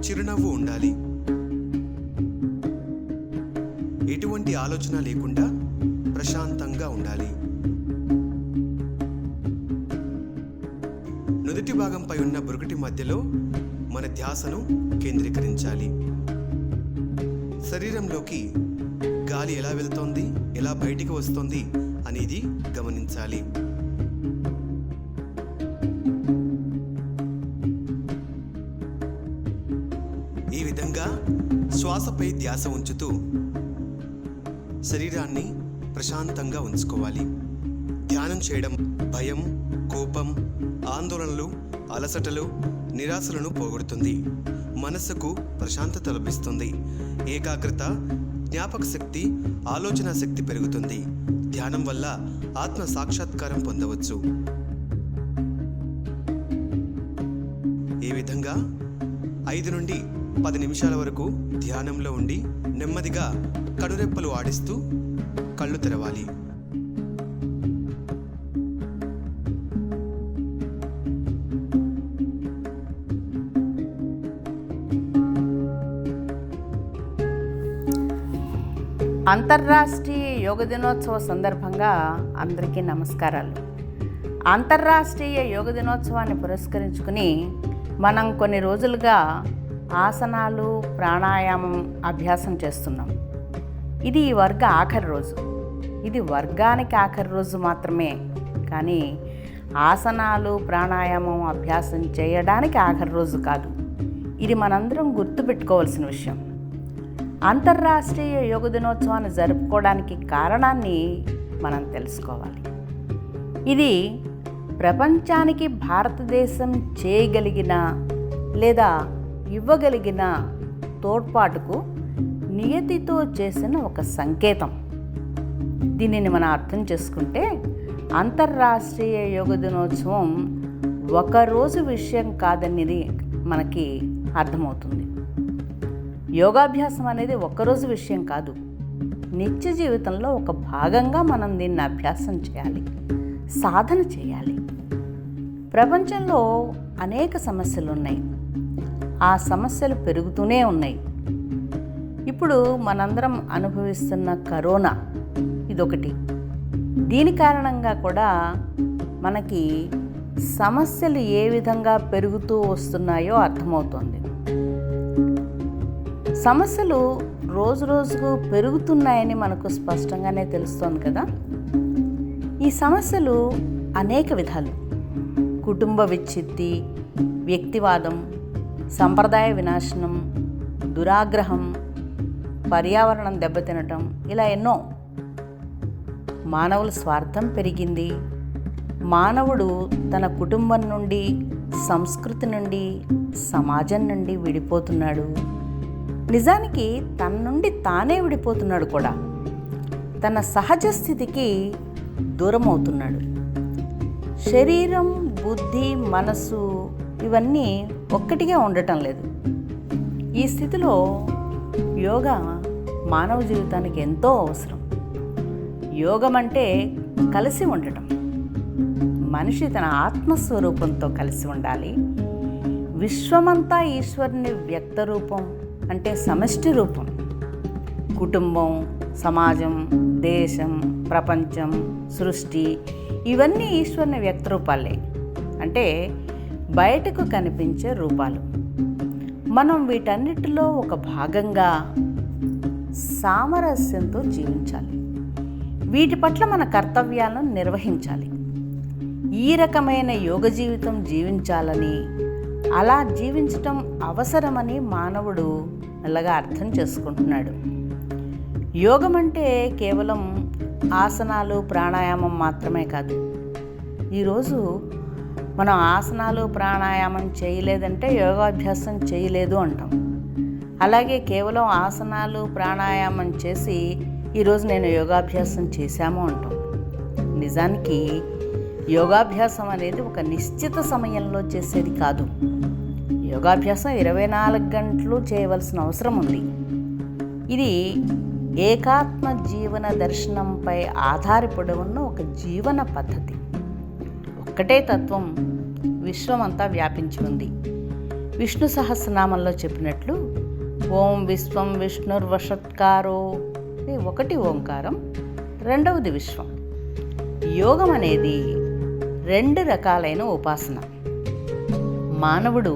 చిరునవ్వు ఉండాలి. ఎటువంటి ఆలోచన లేకుండా ప్రశాంతంగా ఉండాలి. నుదుటి భాగంపై ఉన్న బురుకుటి మధ్యలో మన ధ్యాసను కేంద్రీకరించాలి. శరీరంలోకి గాలి ఎలా వెళ్తోంది, ఎలా బయటికి వస్తోంది అనేది గమనించాలి. ఈ విధంగా శ్వాసపై ధ్యాస ఉంచుతూ శరీరాన్ని ప్రశాంతంగా ఉంచుకోవాలి. ధ్యానం చేయడం భయం, కోపం, ఆందోళనలు, అలసటలు, నిరాశలను పోగొడుతుంది. మనస్సుకు ప్రశాంతత లభిస్తుంది. ఏకాగ్రత, జ్ఞాపక శక్తి, ఆలోచన శక్తి పెరుగుతుంది. ధ్యానం వల్ల ఆత్మ సాక్షాత్కారం పొందవచ్చు. ఈ విధంగా 5 నుండి 10 నిమిషాల వరకు ధ్యానంలో ఉండి నెమ్మదిగా కనురెప్పలు ఆడిస్తూ కళ్ళు తెరవాలి. అంతర్రాష్ట్రీయ యోగ దినోత్సవ సందర్భంగా అందరికీ నమస్కారాలు. అంతర్రాష్ట్రీయ యోగ దినోత్సవాన్ని పురస్కరించుకుని మనం కొన్ని రోజులుగా ఆసనాలు, ప్రాణాయామం అభ్యాసం చేస్తున్నాం. ఇది ఈ వర్గ ఆఖరి రోజు. ఇది వర్గానికి ఆఖరి రోజు మాత్రమే, కానీ ఆసనాలు, ప్రాణాయామం అభ్యాసం చేయడానికి ఆఖరి రోజు కాదు. ఇది మనందరం గుర్తుపెట్టుకోవాల్సిన విషయం. అంతర్రాష్ట్రీయ యోగ దినోత్సవాన్ని జరుపుకోవడానికి కారణాన్ని మనం తెలుసుకోవాలి. ఇది ప్రపంచానికి భారతదేశం చేయగలిగిన లేదా ఇవ్వగలిగిన తోడ్పాటుకు నియతితో చేసిన ఒక సంకేతం. దీనిని మనం అర్థం చేసుకుంటే అంతర్రాష్ట్రీయ యోగ దినోత్సవం ఒకరోజు విషయం కాదనేది మనకి అర్థమవుతుంది. యోగాభ్యాసం అనేది ఒక్కరోజు విషయం కాదు. నిత్య జీవితంలో ఒక భాగంగా మనం దీన్ని అభ్యాసం చేయాలి, సాధన చేయాలి. ప్రపంచంలో అనేక సమస్యలు ఉన్నాయి. ఆ సమస్యలు పెరుగుతూనే ఉన్నాయి. ఇప్పుడు మనందరం అనుభవిస్తున్న కరోనా ఇదొకటి. దీని కారణంగా కూడా మనకి సమస్యలు ఏ విధంగా పెరుగుతూ వస్తున్నాయో అర్థమవుతోంది. సమస్యలు రోజు రోజుకు పెరుగుతున్నాయని మనకు స్పష్టంగానే తెలుస్తోంది కదా. ఈ సమస్యలు అనేక విధాలు: కుటుంబ విచ్ఛిత్తి, వ్యక్తివాదం, సంప్రదాయ వినాశనం, దురాగ్రహం, పర్యావరణం దెబ్బతినటం, ఇలా ఎన్నో. మానవుల స్వార్థం పెరిగింది. మానవుడు తన కుటుంబం నుండి, సంస్కృతి నుండి, సమాజం నుండి విడిపోతున్నాడు. నిజానికి తన నుండి తానే విడిపోతున్నాడు కూడా. తన సహజ స్థితికి దూరం అవుతున్నాడు. శరీరం, బుద్ధి, మనసు ఇవన్నీ ఒక్కటిగా ఉండటం లేదు. ఈ స్థితిలో యోగా మానవ జీవితానికి ఎంతో అవసరం. యోగం అంటే కలిసి ఉండటం. మనిషి తన ఆత్మస్వరూపంతో కలిసి ఉండాలి. విశ్వమంతా ఈశ్వరుని వ్యక్త రూపం, అంటే సమష్టి రూపం. కుటుంబం, సమాజం, దేశం, ప్రపంచం, సృష్టి ఇవన్నీ ఈశ్వరుని వ్యక్త రూపాలే, అంటే బయటకు కనిపించే రూపాలు. మనం వీటన్నిటిలో ఒక భాగంగా సామరస్యంతో జీవించాలి. వీటి పట్ల మన కర్తవ్యాలను నిర్వహించాలి. ఈ రకమైన యోగ జీవితం జీవించాలని, అలా జీవించటం అవసరమని మానవుడు మెల్లగా అర్థం చేసుకుంటున్నాడు. యోగం అంటే కేవలం ఆసనాలు, ప్రాణాయామం మాత్రమే కాదు. ఈరోజు మనం ఆసనాలు, ప్రాణాయామం చేయలేదంటే యోగాభ్యాసం చేయలేదు అంటాం. అలాగే కేవలం ఆసనాలు, ప్రాణాయామం చేసి ఈరోజు నేను యోగాభ్యాసం చేశాము అంటాం. నిజానికి యోగాభ్యాసం అనేది ఒక నిశ్చిత సమయంలో చేసేది కాదు. యోగాభ్యాసం 24 గంటలు చేయవలసిన అవసరం ఉంది. ఇది ఏకాత్మ జీవన దర్శనంపై ఆధారపడి ఉన్న ఒక జీవన పద్ధతి. ఒక్కటే తత్వం విశ్వమంతా వ్యాపించి ఉంది. విష్ణు సహస్రనామంలో చెప్పినట్లు ఓం విశ్వం విష్ణుర్వషత్కారో, ఒకటి ఓంకారం, రెండవది విశ్వం. యోగం అనేది 2 రకాలైన ఉపాసన. మానవుడు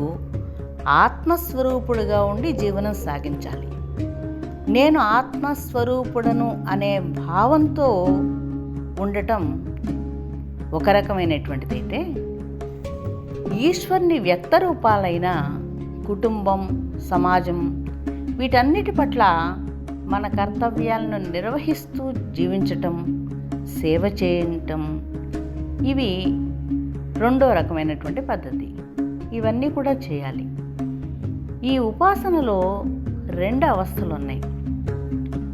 ఆత్మస్వరూపుడుగా ఉండి జీవనం సాగించాలి. నేను ఆత్మస్వరూపుడను అనే భావంతో ఉండటం ఒక రకమైనటువంటిదైతే, ఈశ్వరుని వ్యక్త రూపాలైన కుటుంబం, సమాజం వీటన్నిటి పట్ల మన కర్తవ్యాలను నిర్వహిస్తూ జీవించటం, సేవ చేయటం, ఇవి 2వ రకమైనటువంటి పద్ధతి. ఇవన్నీ కూడా చేయాలి. ఈ ఉపాసనలో 2 అవస్థలు ఉన్నాయి.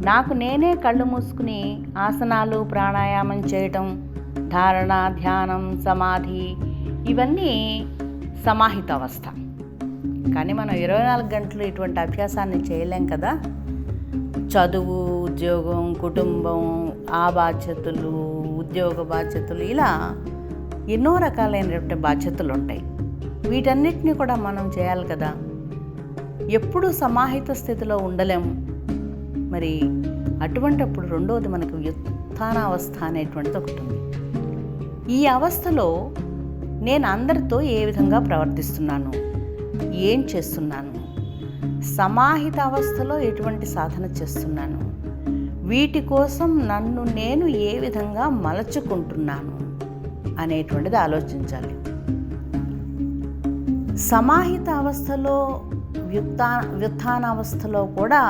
నాకు నేనే కళ్ళు మూసుకుని ఆసనాలు, ప్రాణాయామం చేయటం, ధారణ, ధ్యానం, సమాధి ఇవన్నీ సమాహిత అవస్థ. కానీ మనం 24 గంటలు ఇటువంటి అభ్యాసాన్ని చేయలేం కదా. చదువు, ఉద్యోగం, కుటుంబం, ఆ బాధ్యతలు, ఉద్యోగ బాధ్యతలు, ఇలా ఎన్నో రకాలైనటువంటి బాధ్యతలు ఉంటాయి. వీటన్నిటిని కూడా మనం చేయాలి కదా. ఎప్పుడు సమాహిత స్థితిలో ఉండలేము. మరి అటువంటప్పుడు 2వది మనకు వ్యుత్థాన అవస్థ అనేటువంటిది ఒకటి ఉంది. ఈ అవస్థలో నేను అందరితో ఏ విధంగా ప్రవర్తిస్తున్నాను, ఏం చేస్తున్నాను, సమాహిత అవస్థలో ఎటువంటి సాధన చేస్తున్నాను, వీటి కోసం నన్ను నేను ఏ విధంగా మలచుకుంటున్నాను అనేటువంటిది ఆలోచించాలి. సమాహిత అవస్థలో, వ్యుత్థాన అవస్థలో కూడా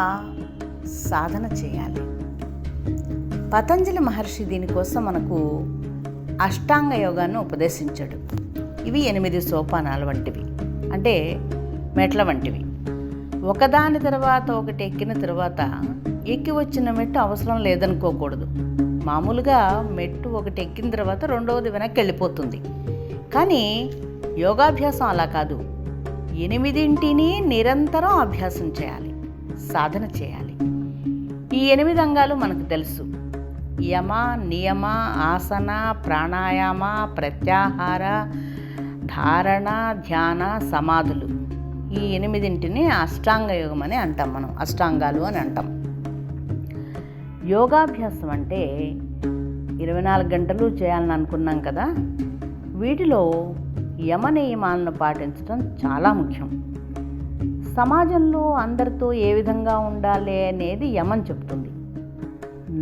సాధన చేయాలి. పతంజలి మహర్షి దీనికోసం మనకు అష్టాంగ యోగాన్ని ఉపదేశించాడు. ఇవి 8 సోపానాల వంటివి, అంటే మెట్ల వంటివి. ఒకదాని తర్వాత ఒకటి ఎక్కిన తర్వాత ఎక్కి వచ్చిన మెట్టు అవసరం లేదనుకోకూడదు. మామూలుగా మెట్టు ఒకటి ఎక్కిన తర్వాత 2వది వెనక్కి వెళ్ళిపోతుంది. కానీ యోగాభ్యాసం అలా కాదు. 8 నిరంతరం అభ్యాసం చేయాలి, సాధన చేయాలి. ఈ 8 అంగాలు మనకు తెలుసు: యమ, నియమ, ఆసన, ప్రాణాయామ, ప్రత్యాహార, ధారణ, ధ్యాన, సమాధులు. ఈ 8 అష్టాంగ యోగం అని అంటాం. మనం అష్టాంగాలు అని అంటాం. యోగాభ్యాసం అంటే 24 గంటలు చేయాలని అనుకున్నాం కదా. వీటిలో యమ నియమాలను పాటించడం చాలా ముఖ్యం. సమాజంలో అందరితో ఏ విధంగా ఉండాలి అనేది యమం చెప్తుంది.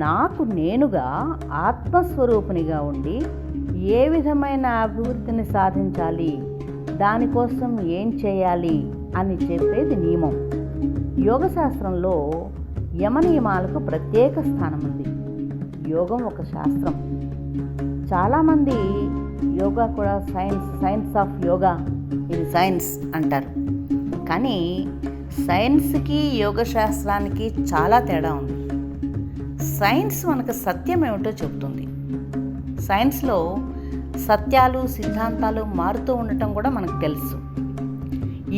నాకు నేనుగా ఆత్మస్వరూపునిగా ఉండి ఏ విధమైన అభివృద్ధిని సాధించాలి, దానికోసం ఏం చేయాలి అని చెప్పేది నియమం. యోగశాస్త్రంలో యమ నియమాలకు ప్రత్యేక స్థానం ఉంది. యోగం ఒక శాస్త్రం. చాలామంది యోగా కూడా సైన్స్ ఆఫ్ యోగా, ఇది సైన్స్ అంటారు. కానీ సైన్స్కి యోగ శాస్త్రానికి చాలా తేడా ఉంది. సైన్స్ మనకు సత్యం ఏమిటో చెబుతుంది. సైన్స్లో సత్యాలు సిద్ధాంతాలు మారుతూ ఉండటం కూడా మనకు తెలుసు.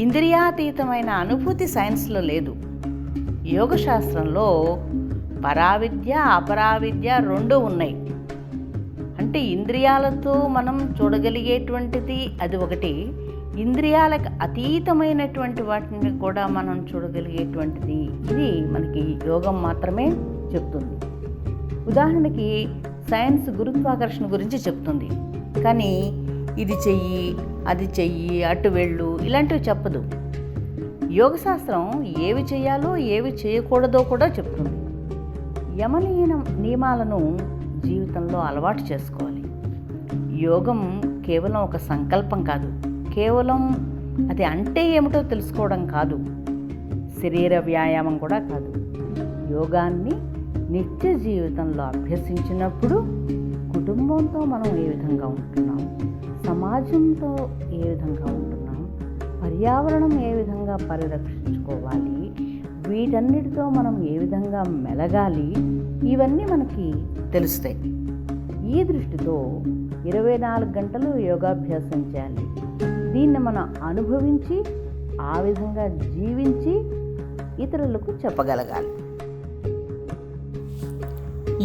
ఇంద్రియాతీతమైన అనుభూతి సైన్స్లో లేదు. యోగశాస్త్రంలో పరావిద్య అపరావిద్య రెండూ ఉన్నాయి. అంటే ఇంద్రియాలతో మనం చూడగలిగేటువంటిది అది ఒకటి, ఇంద్రియాలకు అతీతమైనటువంటి వాటిని కూడా మనం చూడగలిగేటువంటిది ఇది మనకి యోగం మాత్రమే చెప్తుంది. ఉదాహరణకి సైన్స్ గురుత్వాకర్షణ గురించి చెప్తుంది, కానీ ఇది చెయ్యి అది చెయ్యి అటు వెళ్ళు ఇలాంటివి చెప్పదు. యోగశాస్త్రం ఏవి చేయాలో ఏవి చేయకూడదో కూడా చెప్తుంది. నియమాలను జీవితంలో అలవాటు చేసుకోవాలి. యోగం కేవలం ఒక సంకల్పం కాదు, కేవలం అది అంటే ఏమిటో తెలుసుకోవడం కాదు, శరీర వ్యాయామం కూడా కాదు. యోగాన్ని నిత్య జీవితంలో అభ్యసించినప్పుడు కుటుంబంతో మనం ఏ విధంగా ఉంటున్నాం, సమాజంతో ఏ విధంగా ఉంటున్నాం, పర్యావరణం ఏ విధంగా పరిరక్షించుకోవాలి, వీటన్నిటితో మనం ఏ విధంగా మెలగాలి, ఇవన్నీ మనకి తెలుస్తాయి. ఈ దృష్టితో 24 గంటలు యోగాభ్యాసం చేయాలి. దీన్ని మనం అనుభవించి ఆ విధంగా జీవించి ఇతరులకు చెప్పగలగాలి.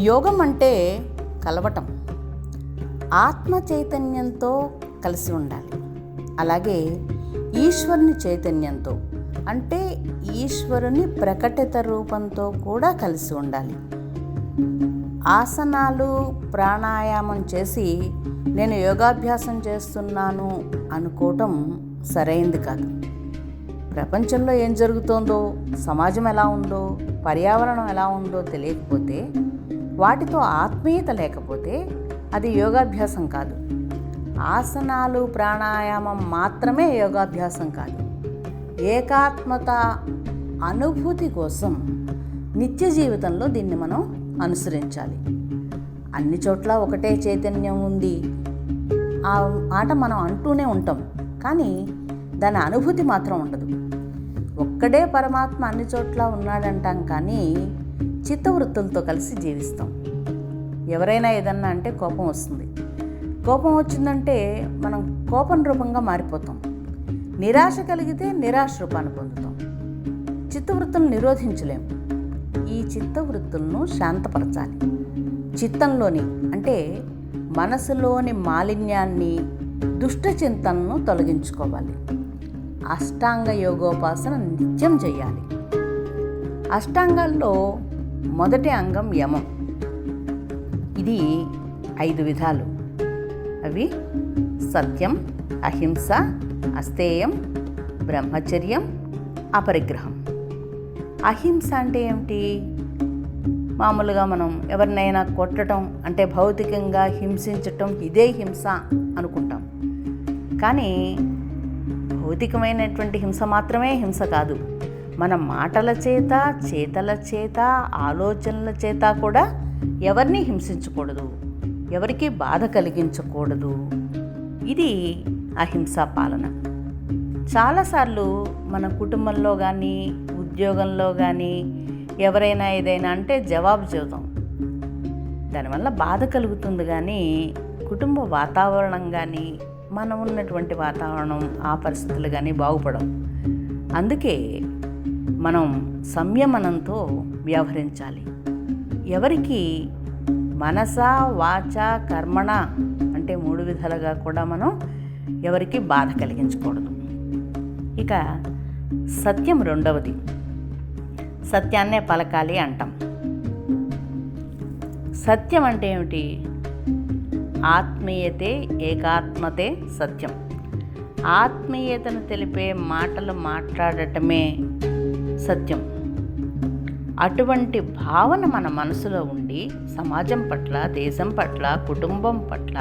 యోగం అంటే కలవటం, ఆత్మ చైతన్యంతో కలిసి ఉండాలి. అలాగే ఈశ్వరుని చైతన్యంతో అంటే ఈశ్వరుని ప్రకటిత రూపంతో కూడా కలిసి ఉండాలి. ఆసనాలు ప్రాణాయామం చేసి నేను యోగాభ్యాసం చేస్తున్నాను అనుకోవటం సరైంది కాదు. ప్రపంచంలో ఏం జరుగుతోందో, సమాజం ఎలా ఉందో, పర్యావరణం ఎలా ఉందో తెలియకపోతే, వాటితో ఆత్మీయత లేకపోతే అది యోగాభ్యాసం కాదు. ఆసనాలు ప్రాణాయామం మాత్రమే యోగాభ్యాసం కాదు. ఏకాత్మత అనుభూతి కోసం నిత్య జీవితంలో దీన్ని మనం అనుసరించాలి. అన్ని చోట్ల ఒకటే చైతన్యం ఉంది ఆ మాట మనం అంటూనే ఉంటాం, కానీ దాని అనుభూతి మాత్రం ఉండదు. ఒక్కడే పరమాత్మ అన్ని చోట్ల ఉన్నాడంటాం, కానీ చిత్తవృత్తులతో కలిసి జీవిస్తాం. ఎవరైనా ఏదన్నా అంటే కోపం వస్తుంది. కోపం వచ్చిందంటే మనం కోపం రూపంగా మారిపోతాం. నిరాశ కలిగితే నిరాశ రూపాన్ని పొందుతాం. చిత్తవృత్తులను నిరోధించలేం. ఈ చిత్తవృత్తులను శాంతపరచాలి. చిత్తంలోని అంటే మనసులోని మాలిన్యాన్ని, దుష్ట చింతనను తొలగించుకోవాలి. అష్టాంగ యోగోపాసన నిత్యం చేయాలి. అష్టాంగాల్లో మొదటి అంగం యమం. ఇది 5 విధాలు. అవి సత్యం, అహింస, అస్తేయం, బ్రహ్మచర్యం, అపరిగ్రహం. అహింస అంటే ఏమిటి? మామూలుగా మనం ఎవరినైనా కొట్టడం అంటే భౌతికంగా హింసించటం, ఇదే హింస అనుకుంటాం. కానీ భౌతికమైనటువంటి హింస మాత్రమే హింస కాదు. మన మాటల చేత, చేతల చేత, ఆలోచనల చేత కూడా ఎవరిని హింసించకూడదు, ఎవరికి బాధ కలిగించకూడదు. ఇది అహింసా పాలన. చాలాసార్లు మన కుటుంబంలో కానీ ఉద్యోగంలో కానీ ఎవరైనా ఏదైనా అంటే జవాబు చెబుతాం. దానివల్ల బాధ కలుగుతుంది, కానీ కుటుంబ వాతావరణం కానీ మనం ఉన్నటువంటి వాతావరణం ఆ పరిస్థితులు కానీ బాగుపడవు. అందుకే మనం సంయమనంతో వ్యవహరించాలి. ఎవరికి మనస వాచ కర్మణ అంటే 3 విధాలుగా కూడా మనం ఎవరికి బాధ కలిగించకూడదు. ఇక సత్యం రెండవది. సత్యాన్నే పలకాలి అంటాం. సత్యం అంటే ఏమిటి? ఆత్మీయతే ఏకాత్మతే సత్యం. ఆత్మీయతను తెలిపే మాటలు మాట్లాడటమే సత్యం. అటువంటి భావన మన మనసులో ఉండి సమాజం పట్ల, దేశం పట్ల, కుటుంబం పట్ల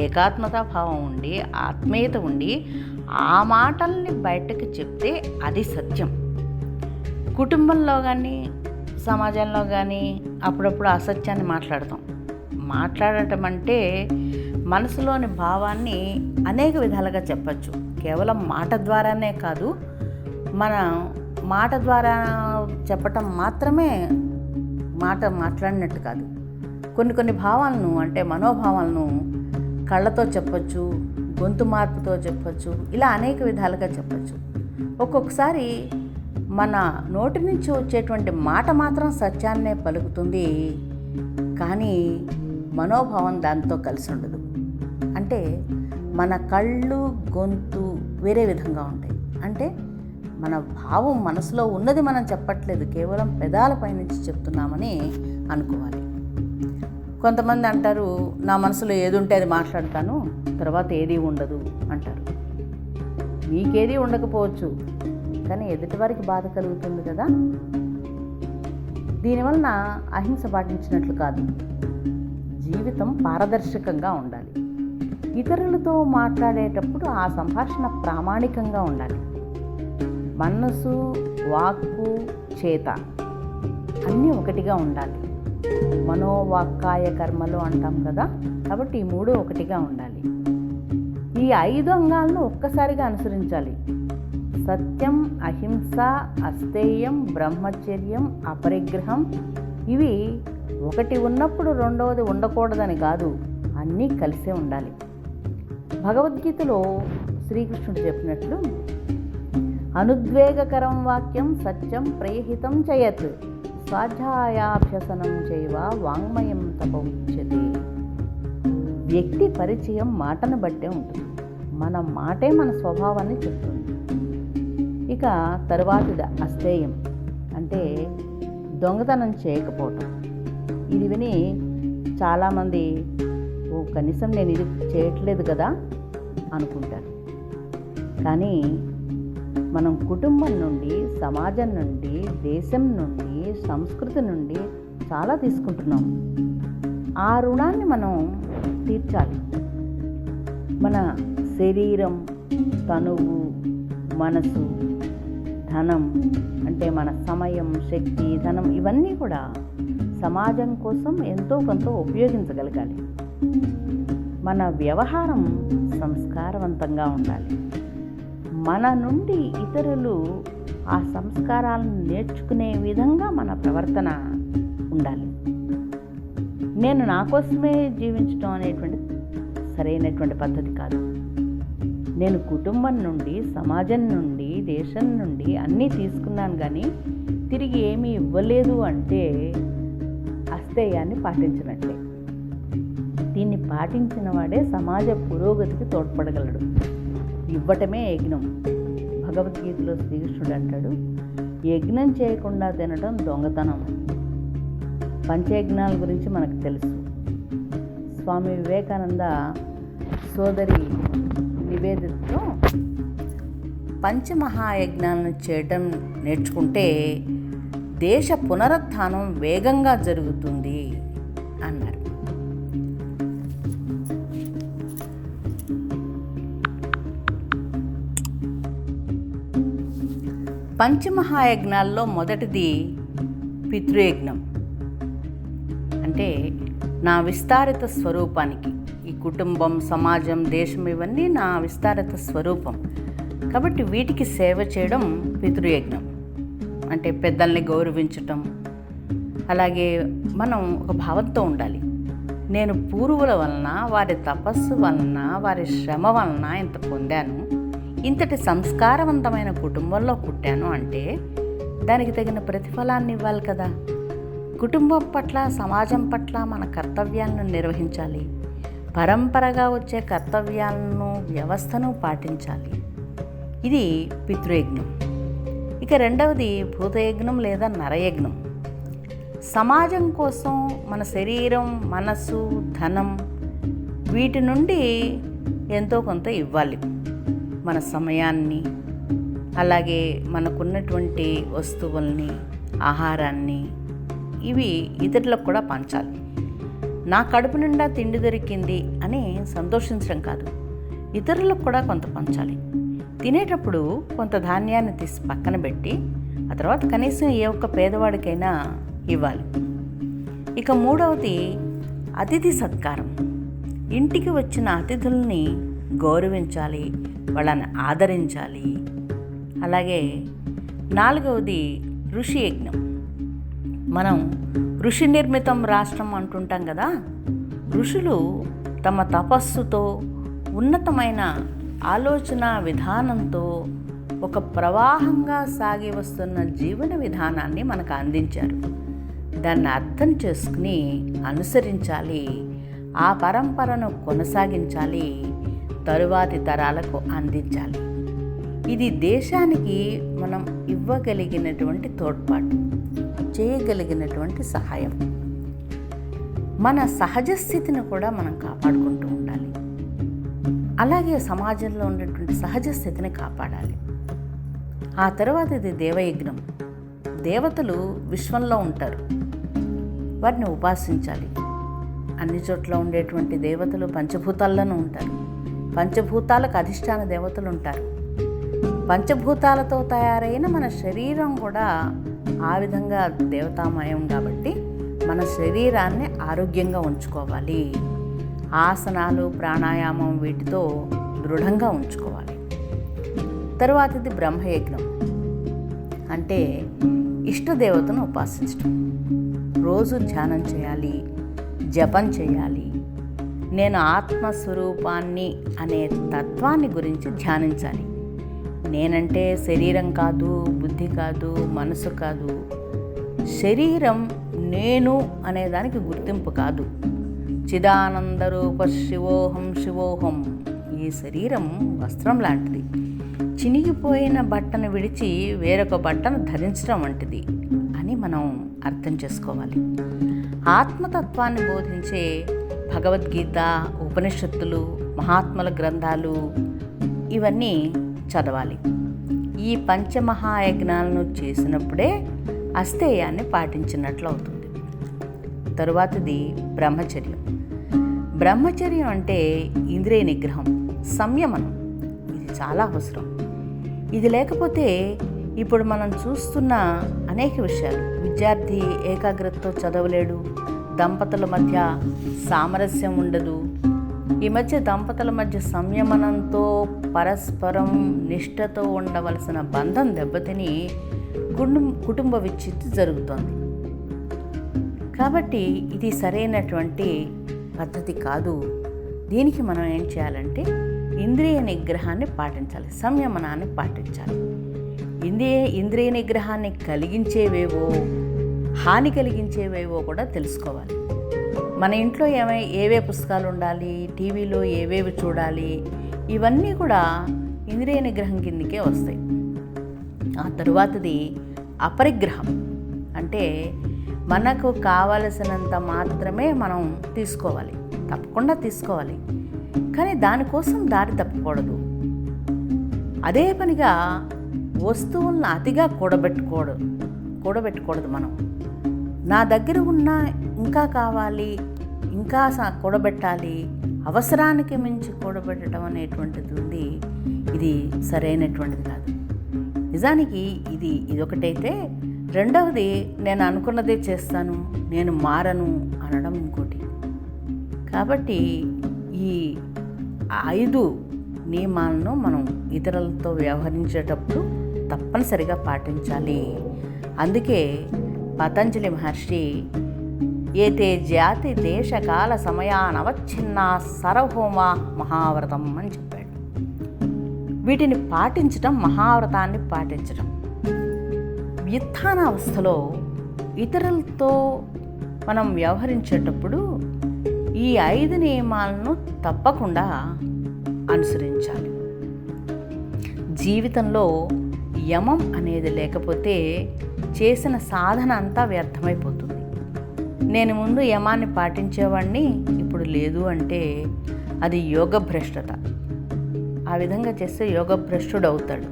ఏకాత్మతా భావం ఉండి, ఆత్మీయత ఉండి ఆ మాటల్ని బయటకు చెప్తే అది సత్యం. కుటుంబంలో కానీ సమాజంలో కానీ అప్పుడప్పుడు అసత్యాన్ని మాట్లాడటం అంటే మనసులోని భావాన్ని అనేక విధాలుగా చెప్పచ్చు. కేవలం మాట ద్వారానే కాదు, మన మాట ద్వారా చెప్పటం మాత్రమే మాట్లాడినట్టు కాదు. కొన్ని భావాలను అంటే మనోభావాలను కళ్ళతో చెప్పచ్చు, గొంతు మార్పుతో చెప్పచ్చు, ఇలా అనేక విధాలుగా చెప్పచ్చు. ఒక్కొక్కసారి మన నోటి నుంచి వచ్చేటువంటి మాట మాత్రం సత్యాన్నే పలుకుతుంది, కానీ మనోభావం దాంతో కలిసి ఉండదు. అంటే మన కళ్ళు, గొంతు వేరే విధంగా ఉంటాయి. అంటే మన భావం మనసులో ఉన్నది మనం చెప్పట్లేదు, కేవలం పెదాలపై నుంచి చెప్తున్నామని అనుకోవాలి. కొంతమంది అంటారు, నా మనసులో ఏది ఉంటే అది మాట్లాడతాను, తర్వాత ఏది ఉండదు అంటారు. మీకేది ఉండకపోవచ్చు, కానీ ఎదుటివారికి బాధ కలుగుతుంది కదా. దీనివలన అహింస పాటించినట్లు కాదు. జీవితం పారదర్శకంగా ఉండాలి. ఇతరులతో మాట్లాడేటప్పుడు ఆ సంభాషణ ప్రామాణికంగా ఉండాలి. మనసు, వాక్కు, చేత అన్నీ ఒకటిగా ఉండాలి. మనోవాక్కాయ కర్మలు అంటాం కదా, కాబట్టి ఈ మూడు ఒకటిగా ఉండాలి. ఈ 5 అంగాలను ఒక్కసారిగా అనుసరించాలి. సత్యం, అహింస, అస్తేయం, బ్రహ్మచర్యం, అపరిగ్రహం. ఇవి ఒకటి ఉన్నప్పుడు రెండవది ఉండకూడదని కాదు, అన్నీ కలిసే ఉండాలి. భగవద్గీతలో శ్రీకృష్ణుడు చెప్పినట్లు, అనుద్వేగకరం వాక్యం సత్యం ప్రయహితం చయత్ స్వాధ్యాయాభ్యసనం చైవ వాంగ్మయం తప ఉచ్యతే. వ్యక్తి పరిచయం మాటను బట్టే ఉంటుంది. మన మాటే మన స్వభావాన్ని చెప్తుంది. ఇక తరువాతిది అస్తేయం, అంటే దొంగతనం చేయకపోవటం. ఇది విని చాలామంది కనీసం నేను ఇది చేయట్లేదు కదా అనుకుంటారు. కానీ మనం కుటుంబం నుండి, సమాజం నుండి, దేశం నుండి, సంస్కృతి నుండి చాలా తీసుకుంటున్నాం. ఆ రుణాన్ని మనం తీర్చాలి. మన శరీరం, తనువు, మనసు, ధనం, అంటే మన సమయం, శక్తి, ధనం ఇవన్నీ కూడా సమాజం కోసం ఎంతో కొంత ఉపయోగించగలగాలి. మన వ్యవహారం సంస్కారవంతంగా ఉండాలి. మన నుండి ఇతరులు ఆ సంస్కారాలను నేర్చుకునే విధంగా మన ప్రవర్తన ఉండాలి. నేను నా కోసమే జీవించడం అనేటువంటి సరైనటువంటి పద్ధతి కాదు. నేను కుటుంబం నుండి, సమాజం నుండి, దేశం నుండి అన్నీ తీసుకున్నాను, కానీ తిరిగి ఏమీ ఇవ్వలేదు అంటే అస్తేయాన్ని పాటించినట్లే. దీన్ని పాటించిన వాడే సమాజ పురోగతికి తోడ్పడగలడు. ఇవ్వటమే యజ్ఞం. భగవద్గీతలో శ్రీకృష్ణుడు అంటాడు, యజ్ఞం చేయకుండా తినడం దొంగతనం. పంచయజ్ఞాల గురించి మనకు తెలుసు. స్వామి వివేకానంద సోదరి నివేదితతో పంచమహాయజ్ఞాలను చేయటం నేర్చుకుంటే దేశ పునరుత్థానం వేగంగా జరుగుతుంది అన్నారు. పంచమహాయజ్ఞాల్లో మొదటిది పితృయజ్ఞం. అంటే నా విస్తారిత స్వరూపానికి, ఈ కుటుంబం, సమాజం, దేశం ఇవన్నీ నా విస్తారిత స్వరూపం కాబట్టి వీటికి సేవ చేయడం పితృయజ్ఞం. అంటే పెద్దల్ని గౌరవించటం. అలాగే మనం ఒక భావంతో ఉండాలి. నేను పూర్వుల వలన, వారి తపస్సు వలన, వారి శ్రమ వలన ఇంత పొందాను, ఇంతటి సంస్కారవంతమైన కుటుంబంలో పుట్టాను అంటే దానికి తగిన ప్రతిఫలాన్ని ఇవ్వాలి కదా. కుటుంబం పట్ల, సమాజం పట్ల మన కర్తవ్యాలను నిర్వహించాలి. పరంపరగా వచ్చే కర్తవ్యాలను, వ్యవస్థను పాటించాలి. ఇది పితృయజ్ఞం. ఇక రెండవది భూతయజ్ఞం లేదా నరయజ్ఞం. సమాజం కోసం మన శరీరం, మనసు, ధనం వీటి నుండి ఎంతో కొంత ఇవ్వాలి. మన సమయాన్ని, అలాగే మనకున్నటువంటి వస్తువుల్ని, ఆహారాన్ని ఇవి ఇతరులకు కూడా పంచాలి. నా కడుపు నిండా తిండి దొరికింది అని సంతోషించడం కాదు, ఇతరులకు కూడా కొంత పంచాలి. తినేటప్పుడు కొంత ధాన్యాన్ని తీసి పక్కన పెట్టి ఆ తర్వాత కనీసం ఏ ఒక్క పేదవాడికైనా ఇవ్వాలి. ఇక మూడవది అతిథి సత్కారం. ఇంటికి వచ్చిన అతిథుల్ని గౌరవించాలి, వాళ్ళని ఆదరించాలి. అలాగే నాలుగవది ఋషి యజ్ఞం. మనం ఋషి నిర్మితం రాష్ట్రం అంటుంటాం కదా. ఋషులు తమ తపస్సుతో, ఉన్నతమైన ఆలోచన విధానంతో ఒక ప్రవాహంగా సాగి వస్తున్న జీవన విధానాన్ని మనకు అందించారు. దాన్ని అర్థం చేసుకుని అనుసరించాలి, ఆ పరంపరను కొనసాగించాలి, తరువాతి తరాలకు అందించాలి. ఇది దేశానికి మనం ఇవ్వగలిగినటువంటి తోడ్పాటు, చేయగలిగినటువంటి సహాయం. మన సహజ స్థితిని కూడా మనం కాపాడుకుంటూ ఉండాలి. అలాగే సమాజంలో ఉన్నటువంటి సహజ స్థితిని కాపాడాలి. ఆ తర్వాత ఇది దేవయజ్ఞం. దేవతలు విశ్వంలో ఉంటారు, వారిని ఉపాసించాలి. అన్ని చోట్ల ఉండేటువంటి దేవతలు పంచభూతాల్లోనూ ఉంటారు. పంచభూతాలకు అధిష్టాన దేవతలు ఉంటారు. పంచభూతాలతో తయారైన మన శరీరం కూడా ఆ విధంగా దేవతామయం కాబట్టి మన శరీరాన్ని ఆరోగ్యంగా ఉంచుకోవాలి. ఆసనాలు, ప్రాణాయామం వీటితో దృఢంగా ఉంచుకోవాలి. తరువాతది బ్రహ్మయజ్ఞం. అంటే ఇష్టదేవతను ఉపాసించడం. రోజు ధ్యానం చేయాలి, జపం చేయాలి. నేను ఆత్మస్వరూపాన్ని అనే తత్వాన్ని గురించి ధ్యానించాలి. నేనంటే శరీరం కాదు, బుద్ధి కాదు, మనసు కాదు. శరీరం నేను అనేదానికి గుర్తింపు కాదు. చిదానందరూప శివోహం శివోహం. ఈ శరీరం వస్త్రం లాంటిది. చినిగిపోయిన బట్టను విడిచి వేరొక బట్టను ధరించడం వంటిది అని మనం అర్థం చేసుకోవాలి. ఆత్మతత్వాన్ని బోధించే భగవద్గీత, ఉపనిషత్తులు, మహాత్ముల గ్రంథాలు ఇవన్నీ చదవాలి. ఈ పంచమహాయజ్ఞాలను చేసినప్పుడే అస్థేయాన్ని పాటించినట్లు అవుతుంది. తరువాతది బ్రహ్మచర్యం. బ్రహ్మచర్యం అంటే ఇంద్రియ నిగ్రహం, సంయమనం. ఇది చాలా అవసరం. ఇది లేకపోతే ఇప్పుడు మనం చూస్తున్న అనేక విషయాలు, విద్యార్థి ఏకాగ్రతతో చదవలేడు, దంపతుల మధ్య సామరస్యం ఉండదు. ఈ మధ్య దంపతుల మధ్య సంయమనంతో, పరస్పరం నిష్ఠతో ఉండవలసిన బంధం దెబ్బతిని కుటుంబ విచ్ఛిత్తి జరుగుతోంది. కాబట్టి ఇది సరైనటువంటి పద్ధతి కాదు. దీనికి మనం ఏం చేయాలంటే ఇంద్రియ నిగ్రహాన్ని పాటించాలి, సంయమనాన్ని పాటించాలి. ఇంద్రియ నిగ్రహాన్ని కలిగించేవేవో, హాని కలిగించేవేవో కూడా తెలుసుకోవాలి. మన ఇంట్లో ఏవే పుస్తకాలు ఉండాలి, టీవీలో ఏవేవి చూడాలి, ఇవన్నీ కూడా ఇంద్రియ నిగ్రహం కిందకే వస్తాయి. ఆ తరువాతది అపరిగ్రహం. అంటే మనకు కావలసినంత మాత్రమే మనం తీసుకోవాలి, తప్పకుండా తీసుకోవాలి, కానీ దానికోసం దారి తప్పకూడదు. అదే పనిగా వస్తువులను అతిగా కూడబెట్టుకూడదు. మనం నా దగ్గర ఉన్న ఇంకా కావాలి, ఇంకా కూడబెట్టాలి, అవసరానికి మించి కూడబెట్టడం అనేటువంటిది ఉంది. ఇది సరైనటువంటిది కాదు. నిజానికి ఇదొకటైతే, రెండవది నేను అనుకున్నదే చేస్తాను, నేను మారను అనడం ఇంకోటి. కాబట్టి ఈ 5 నియమాలను మనం ఇతరులతో వ్యవహరించేటప్పుడు తప్పనిసరిగా పాటించాలి. అందుకే పతంజలి మహర్షి ఏతే జాతి దేశకాల సమయానవచ్ఛిన్న సర్వభౌమా మహావ్రతం అని చెప్పాడు. వీటిని పాటించడం మహావ్రతాన్ని పాటించడం. వ్యుత్థానావస్థలో ఇతరులతో మనం వ్యవహరించేటప్పుడు ఈ 5 నియమాలను తప్పకుండా అనుసరించాలి. జీవితంలో యమం అనేది లేకపోతే చేసిన సాధన అంతా వ్యర్థమైపోతుంది. నేను ముందు యమాన్ని పాటించేవాడిని, ఇప్పుడు లేదు అంటే అది యోగ భ్రష్టత. ఆ విధంగా చేస్తే యోగభ్రష్టుడు అవుతాడు.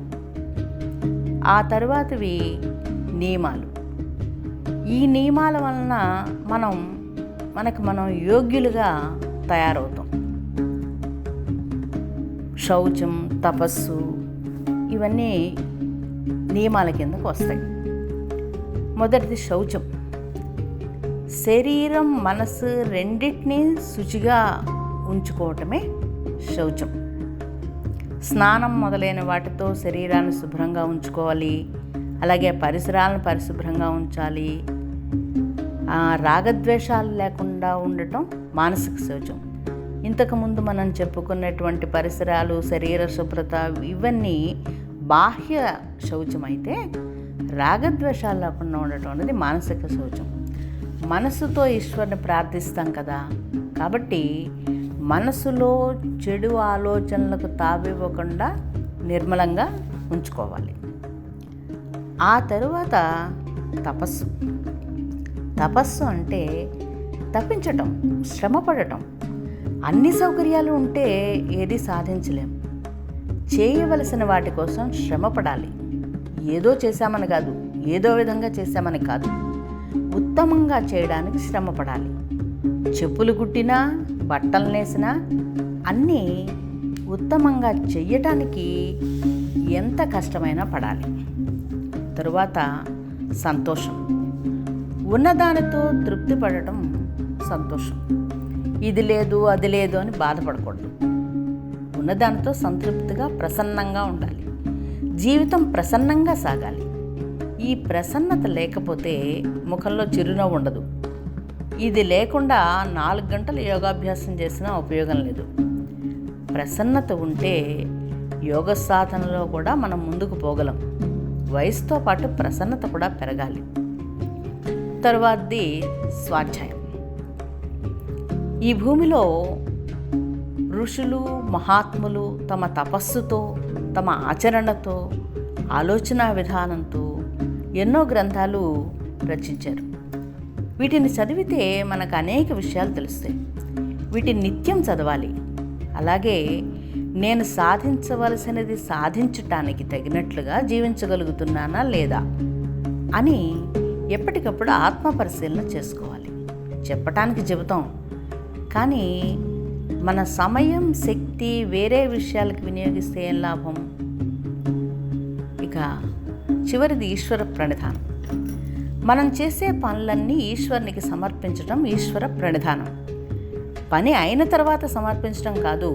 ఆ తరువాతవి నియమాలు. ఈ నియమాల వలన మనం యోగ్యులుగా తయారవుతాం. శౌచం, తపస్సు ఇవన్నీ నియమాల కిందకు వస్తాయి. మొదటిది శౌచం. శరీరం, మనసు రెండింటినీ శుచిగా ఉంచుకోవటమే శౌచం. స్నానం మొదలైన వాటితో శరీరాన్ని శుభ్రంగా ఉంచుకోవాలి. అలాగే పరిసరాలను పరిశుభ్రంగా ఉంచాలి. రాగద్వేషాలు లేకుండా ఉండటం మానసిక శౌచం. ఇంతకుముందు మనం చెప్పుకున్నటువంటి పరిసరాలు, శరీర శుభ్రత ఇవన్నీ బాహ్య శౌచం అయితే, రాగద్వేషాలు లేకుండా ఉండటం అనేది మానసిక శౌచం. మనసుతో ఈశ్వరుని ప్రార్థిస్తాం కదా, కాబట్టి మనసులో చెడు ఆలోచనలకు తావివ్వకుండా నిర్మలంగా ఉంచుకోవాలి. ఆ తరువాత తపస్సు. తపస్సు అంటే తప్పించటం, శ్రమపడటం. అన్ని సౌకర్యాలు ఉంటే ఏది సాధించలేం. చేయవలసిన వాటి కోసం శ్రమపడాలి. ఏదో చేశామని కాదు, ఏదో విధంగా చేశామని కాదు, ఉత్తమంగా చేయడానికి శ్రమపడాలి. చెప్పులు కుట్టినా, బట్టలు నేసినా అన్నీ ఉత్తమంగా చెయ్యటానికి ఎంత కష్టమైనా పడాలి. తరువాత సంతోషం. ఉన్నదానితో తృప్తి పడటం సంతోషం. ఇది లేదు, అది లేదు అని బాధపడకూడదు. ఉన్నదానితో సంతృప్తిగా, ప్రసన్నంగా ఉండాలి. జీవితం ప్రసన్నంగా సాగాలి. ఈ ప్రసన్నత లేకపోతే ముఖంలో చిరునవ్వు ఉండదు. ఇది లేకుండా 4 గంటలు యోగాభ్యాసం చేసినా ఉపయోగం లేదు. ప్రసన్నత ఉంటే యోగ సాధనలో కూడా మనం ముందుకు పోగలం. వయసుతో పాటు ప్రసన్నత కూడా పెరగాలి. తరువాతది స్వాధ్యాయం. ఈ భూమిలో ఋషులు, మహాత్ములు తమ తపస్సుతో, తమ ఆచరణతో, ఆలోచనా విధానంతో ఎన్నో గ్రంథాలు రచించారు. వీటిని చదివితే మనకు అనేక విషయాలు తెలుస్తాయి. వీటిని నిత్యం చదవాలి. అలాగే నేను సాధించవలసినది సాధించటానికి తగినట్లుగా జీవించగలుగుతున్నానా లేదా అని ఎప్పటికప్పుడు ఆత్మపరిశీలన చేసుకోవాలి. చెప్పటానికి చెబుతాం, కానీ మన సమయం, శక్తి వేరే విషయాలకు వినియోగిస్తే ఏం లాభం? ఇక చివరిది ఈశ్వర ప్రణిధానం. మనం చేసే పనులన్నీ ఈశ్వరునికి సమర్పించడం ఈశ్వర ప్రణిధానం. పని అయిన తర్వాత సమర్పించడం కాదు,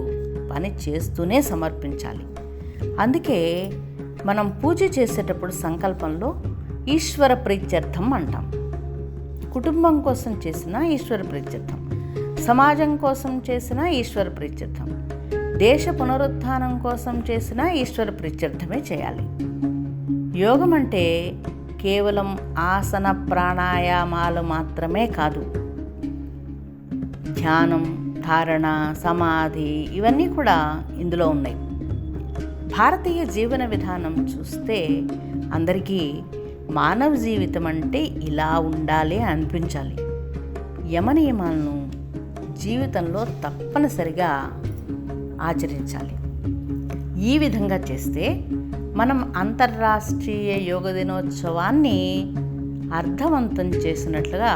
పని చేస్తూనే సమర్పించాలి. అందుకే మనం పూజ చేసేటప్పుడు సంకల్పంలో ఈశ్వర ప్రీత్యర్థం అంటాం. కుటుంబం కోసం చేసిన ఈశ్వర ప్రీత్యర్థం, సమాజం కోసం చేసిన ఈశ్వర ప్రీత్యర్థం, దేశ పునరుత్థానం కోసం చేసిన ఈశ్వర ప్రీత్యర్థమే చేయాలి. యోగం అంటే కేవలం ఆసన ప్రాణాయామాలు మాత్రమే కాదు. ధ్యానం, ధారణ, సమాధి ఇవన్నీ కూడా ఇందులో ఉన్నాయి. భారతీయ జీవన విధానం చూస్తే అందరికీ మానవ జీవితం అంటే ఇలా ఉండాలి అనిపించాలి. యమనియమాలను జీవితంలో తప్పనిసరిగా ఆచరించాలి. ఈ విధంగా చేస్తే మనం అంతర్రాష్ట్రీయ యోగ దినోత్సవాన్ని అర్థవంతం చేసినట్లుగా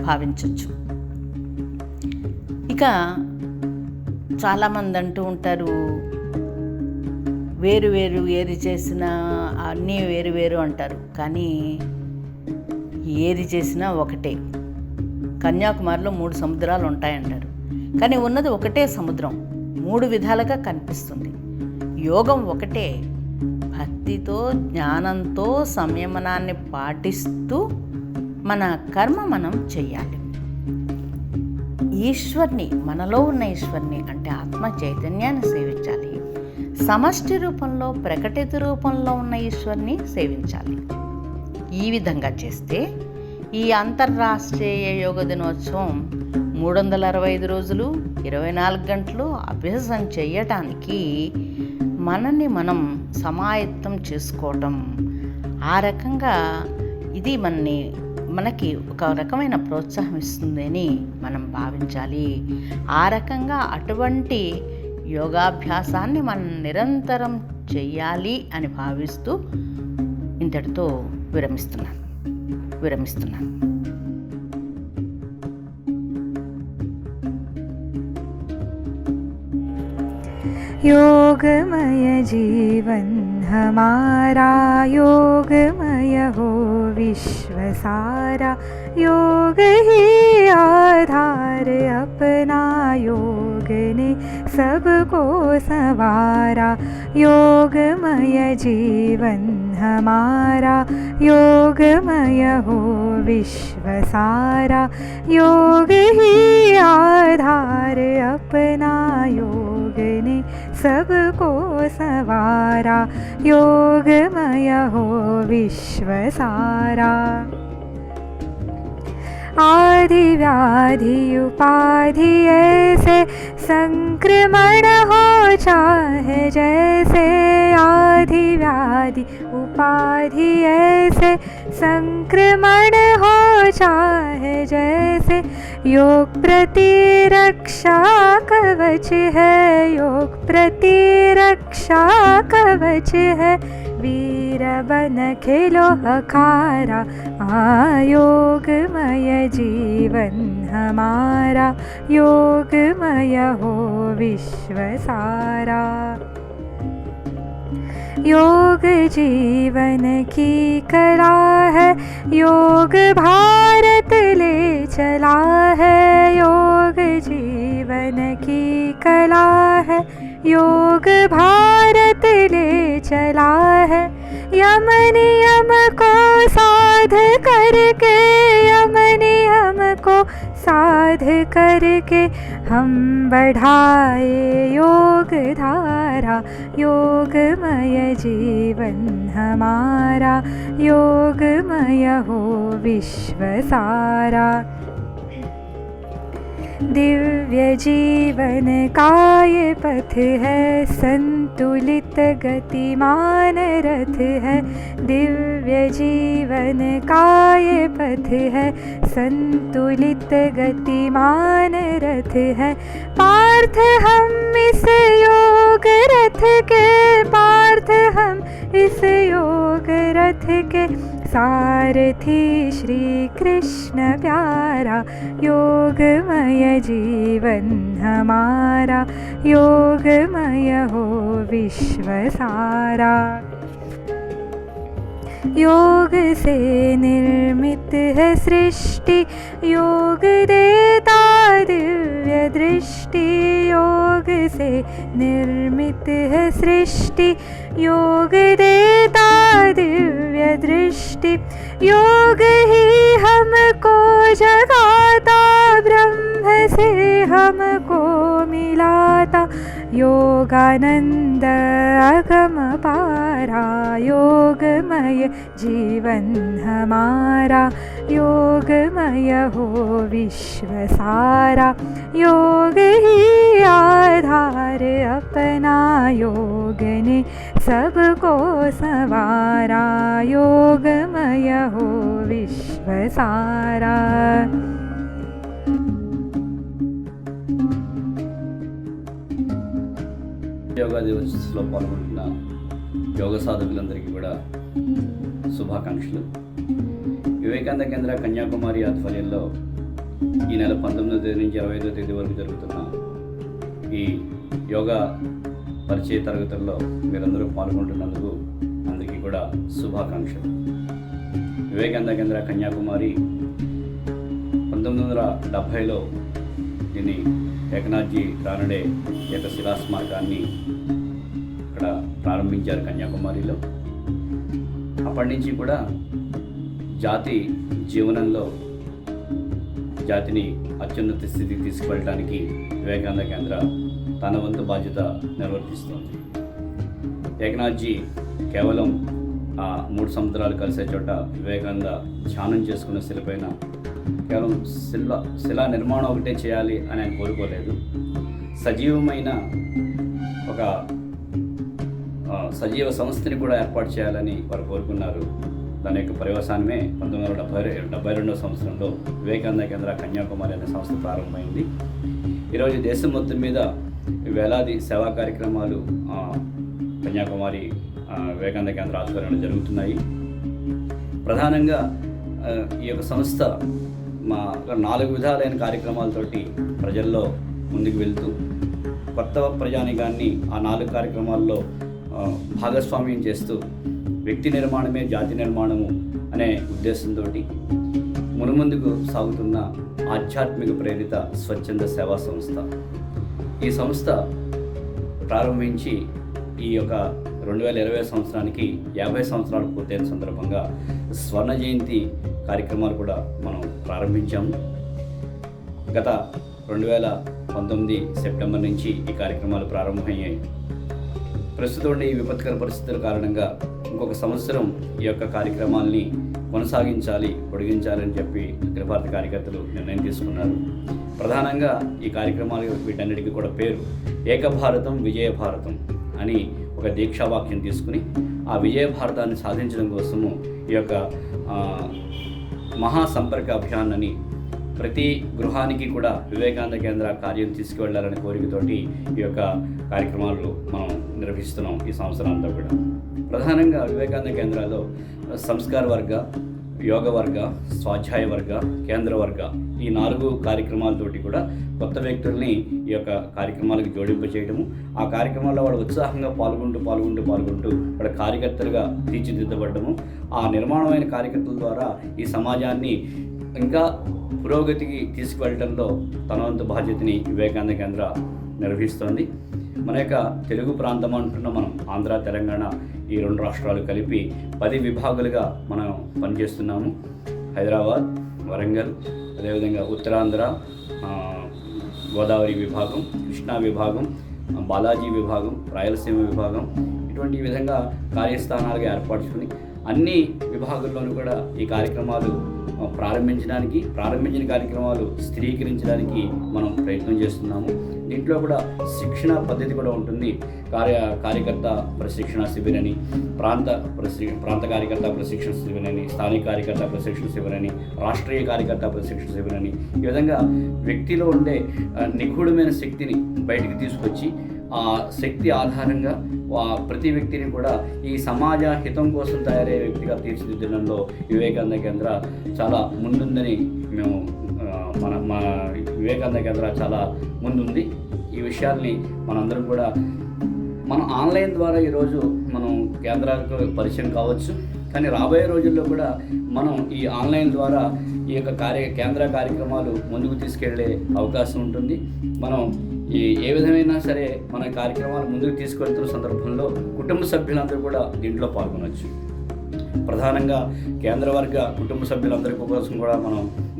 భావించవచ్చు. ఇక చాలామంది అంటూ ఉంటారు, వేరు వేరు ఏది చేసినా అన్నీ వేరు వేరు అంటారు. కానీ ఏది చేసినా ఒకటే. కన్యాకుమారిలో 3 సముద్రాలు ఉంటాయంటారు, కానీ ఉన్నది ఒకటే సముద్రం, 3 విధాలుగా కనిపిస్తుంది. యోగం ఒకటే. భక్తితో, జ్ఞానంతో, సంయమనాన్ని పాటిస్తూ మన కర్మ మనం చెయ్యాలి. ఈశ్వర్ని, మనలో ఉన్న ఈశ్వర్ని అంటే ఆత్మ చైతన్యాన్ని సేవించాలి. సమష్టి రూపంలో, ప్రకటిత రూపంలో ఉన్న ఈశ్వర్ని సేవించాలి. ఈ విధంగా చేస్తే ఈ అంతర్రాష్ట్రీయ యోగ దినోత్సవం 365 రోజులు 24 గంటలు అభ్యాసం చేయటానికి మనల్ని మనం సమాయత్తం చేసుకోవటం, ఆ రకంగా ఇది మనకి ఒక రకమైన ప్రోత్సాహం ఇస్తుందని మనం భావించాలి. ఆ రకంగా అటువంటి యోగాభ్యాసాన్ని మనం నిరంతరం చెయ్యాలి అని భావిస్తూ ఇంతటితో విరమిస్తున్నాను. योगमय जीवन हमारा, योगमय हो विश्व सारा, योग ही आधार अपना, योग ने सबको संवारा। योगमय जीवन हमारा, योगमय हो विश्व सारा, योग ही आधार अपना, योग ने सबको संवारा। योगमय हो विश्व सारा। आदि व्याधि उपाधि ऐसे संक्रमण हो चाहे जैसे, आदि व्याधि उपाधि ऐसे संक्रमण हो चाहे जैसे, योग प्रतिरक्षा कवच है, योग प्रतिरक्षा कवच है, वीर बन खेलो अखारा। योगमय जीवन हमारा, योगमय हो विश्व सारा। योग जीवन की कला है, योग भारत ले चला है, योग जीवन की कला है, योग भारत ले चला है। यम नियम को साध करके, यम नियम को साध करके, हम बढ़ाए योग धारा। योगमय जीवन हमारा, योगमय हो विश्व सारा। दिव्य जीवन का ये पथ है, संतुलित गतिमान रथ है, दिव्य जीवन का ये पथ है, संतुलित गतिमान रथ है। पार्थ हम इस योग रथ के, पार्थ हम इस योग रथ के, सारथी श्री कृष्ण प्यारा। योगमय जीवन हमारा, योगमय हो विश्व सारा। योग से निर्मित है सृष्टि, योग देता दिव्य दृष्टि, योग से निर्मित है सृष्टि, योग देता दिव्य दृष्टि। योग ही हमको जगाता, ब्रह्म से हमको मिलाता, योगानंद अगम पारा। योगमय जीवन हमारा, योगमय हो विश्व सारा। योग ही आधार अपना, योग ने सबको संवारा। योगमय हो विश्व सारा। యోగా దివస్లో పాల్గొంటున్న యోగ సాధకులందరికీ కూడా శుభాకాంక్షలు. వివేకానంద కేంద్ర కన్యాకుమారి ఆధ్వర్యంలో ఈ నెల 19వ తేదీ నుంచి 25వ తేదీ వరకు జరుగుతున్న ఈ యోగా పరిచయ తరగతుల్లో మీరందరూ పాల్గొంటున్నందుకు అందరికీ కూడా శుభాకాంక్షలు. వివేకానంద కేంద్ర కన్యాకుమారి 1970లో దీన్ని ఏకనాథ్జీ రానడే యొక్క శిలాస్మారకాన్ని ఇక్కడ ప్రారంభించారు కన్యాకుమారిలో. అప్పటి నుంచి కూడా జాతి జీవనంలో జాతిని అత్యున్నత స్థితికి తీసుకువెళ్ళడానికి వివేకానంద కేంద్ర తన వంతు బాధ్యత నిర్వర్తిస్తుంది. ఏకనాథ్జీ కేవలం ఆ 3 సముద్రాలు కలిసే చోట వివేకానంద ధ్యానం చేసుకున్న శిలపైన కేవలం శిలా నిర్మాణం ఒకటే చేయాలి అని ఆయన కోరుకోలేదు. సజీవమైన ఒక సజీవ సంస్థని కూడా ఏర్పాటు చేయాలని వారు కోరుకున్నారు. దాని యొక్క పర్యవసానమే 1972వ సంవత్సరంలో వివేకానంద కేంద్ర కన్యాకుమారి అనే సంస్థ ప్రారంభమైంది. ఈరోజు దేశం మొత్తం మీద వేలాది సేవా కార్యక్రమాలు కన్యాకుమారి వివేకానంద కేంద్ర ఆధ్వర్యంలో జరుగుతున్నాయి. ప్రధానంగా ఈ యొక్క సంస్థ 4 విధాలైన కార్యక్రమాలతోటి ప్రజల్లో ముందుకు వెళ్తూ కొత్త ప్రజానికాన్ని ఆ 4 కార్యక్రమాల్లో భాగస్వామ్యం చేస్తూ వ్యక్తి నిర్మాణమే జాతి నిర్మాణము అనే ఉద్దేశంతో మునుముందుకు సాగుతున్న ఆధ్యాత్మిక ప్రేరిత స్వచ్ఛంద సేవా సంస్థ. ఈ సంస్థ ప్రారంభించి ఈ యొక్క 2020 సంవత్సరానికి 50 సంవత్సరాలు పూర్తయిన సందర్భంగా స్వర్ణ జయంతి కార్యక్రమాలు కూడా మనం ప్రారంభించాము. గత 2019 సెప్టెంబర్ నుంచి ఈ కార్యక్రమాలు ప్రారంభమయ్యాయి. ప్రస్తుతం ఉండే ఈ విపత్కర పరిస్థితుల కారణంగా ఇంకొక సంవత్సరం ఈ యొక్క కార్యక్రమాల్ని కొనసాగించాలి, పొడిగించాలని చెప్పి అఖిల భారత కార్యకర్తలు నిర్ణయం తీసుకున్నారు. ప్రధానంగా ఈ కార్యక్రమాలు వీటన్నిటికీ కూడా పేరు ఏక భారతం విజయ భారతం అని ఒక దీక్షావాక్యం తీసుకుని ఆ విజయ భారతాన్ని సాధించడం కోసము ఈ యొక్క మహాసంపర్క అభియాన్ అని ప్రతి గృహానికి కూడా వివేకానంద కేంద్ర కార్యం తీసుకువెళ్లాలనే కోరికతోటి ఈ యొక్క కార్యక్రమాలు మనం నిర్వహిస్తున్నాం ఈ సంవత్సరం అంతా కూడా. ప్రధానంగా వివేకానంద కేంద్రాల్లో సంస్కార వర్గ, యోగ వర్గ, స్వాధ్యాయ వర్గ, కేంద్ర వర్గ ఈ 4 కార్యక్రమాలతోటి కూడా కొత్త వ్యక్తుల్ని ఈ యొక్క కార్యక్రమాలకు జోడింప చేయడము, ఆ కార్యక్రమాల్లో వాళ్ళు ఉత్సాహంగా పాల్గొంటూ వాళ్ళ కార్యకర్తలుగా తీర్చిదిద్దబడ్డము, ఆ నిర్మాణమైన కార్యకర్తల ద్వారా ఈ సమాజాన్ని ఇంకా పురోగతికి తీసుకువెళ్ళడంలో తన వంతు బాధ్యతని వివేకానంద కేంద్ర నిర్వహిస్తోంది. మన యొక్క తెలుగు ప్రాంతం అంటున్న మనం ఆంధ్ర, తెలంగాణ ఈ 2 రాష్ట్రాలు కలిపి 10 విభాగాలుగా మనం పనిచేస్తున్నాము. హైదరాబాద్, వరంగల్, అదేవిధంగా ఉత్తరాంధ్ర, గోదావరి విభాగం, కృష్ణా విభాగం, బాలాజీ విభాగం, రాయలసీమ విభాగం ఇటువంటి విధంగా కార్యస్థానాలుగా ఏర్పరచుకుని అన్ని విభాగాల్లోనూ కూడా ఈ కార్యక్రమాలు ప్రారంభించిన కార్యక్రమాలు స్థిరీకరించడానికి మనం ప్రయత్నం చేస్తున్నాము. దీంట్లో కూడా శిక్షణ పద్ధతి కూడా ఉంటుంది. కార్యకర్త ప్రశిక్షణ శిబిరని, ప్రాంత కార్యకర్త ప్రశిక్షణ శిబిరని, స్థానిక కార్యకర్త ప్రశిక్షణ శిబిరని, రాష్ట్రీయ కార్యకర్త ప్రశిక్షణ శిబిరని ఈ విధంగా వ్యక్తిలో ఉండే నిగూఢమైన శక్తిని బయటికి తీసుకొచ్చి ఆ శక్తి ఆధారంగా ప్రతి వ్యక్తిని కూడా ఈ సమాజ హితం కోసం తయారయ్యే వ్యక్తిగా తీర్చిదిద్దడంలో వివేకానంద కేంద్ర చాలా ముందుందని మేము మా వివేకానంద కేంద్ర చాలా ముందుంది. ఈ విషయాల్ని మనందరం కూడా మనం ఆన్లైన్ ద్వారా ఈరోజు మనం కేంద్రాలకు పరిచయం కావచ్చు, కానీ రాబోయే రోజుల్లో కూడా మనం ఈ ఆన్లైన్ ద్వారా ఈ యొక్క కేంద్ర కార్యక్రమాలు ముందుకు తీసుకెళ్లే అవకాశం ఉంటుంది. మనం ఏ విధమైనా సరే మన కార్యక్రమాలు ముందుకు తీసుకెళ్తున్న సందర్భంలో కుటుంబ సభ్యులందరూ కూడా దీంట్లో పాల్గొనవచ్చు. ప్రధానంగా కేంద్ర వర్గ కుటుంబ సభ్యులందరి కోసం కూడా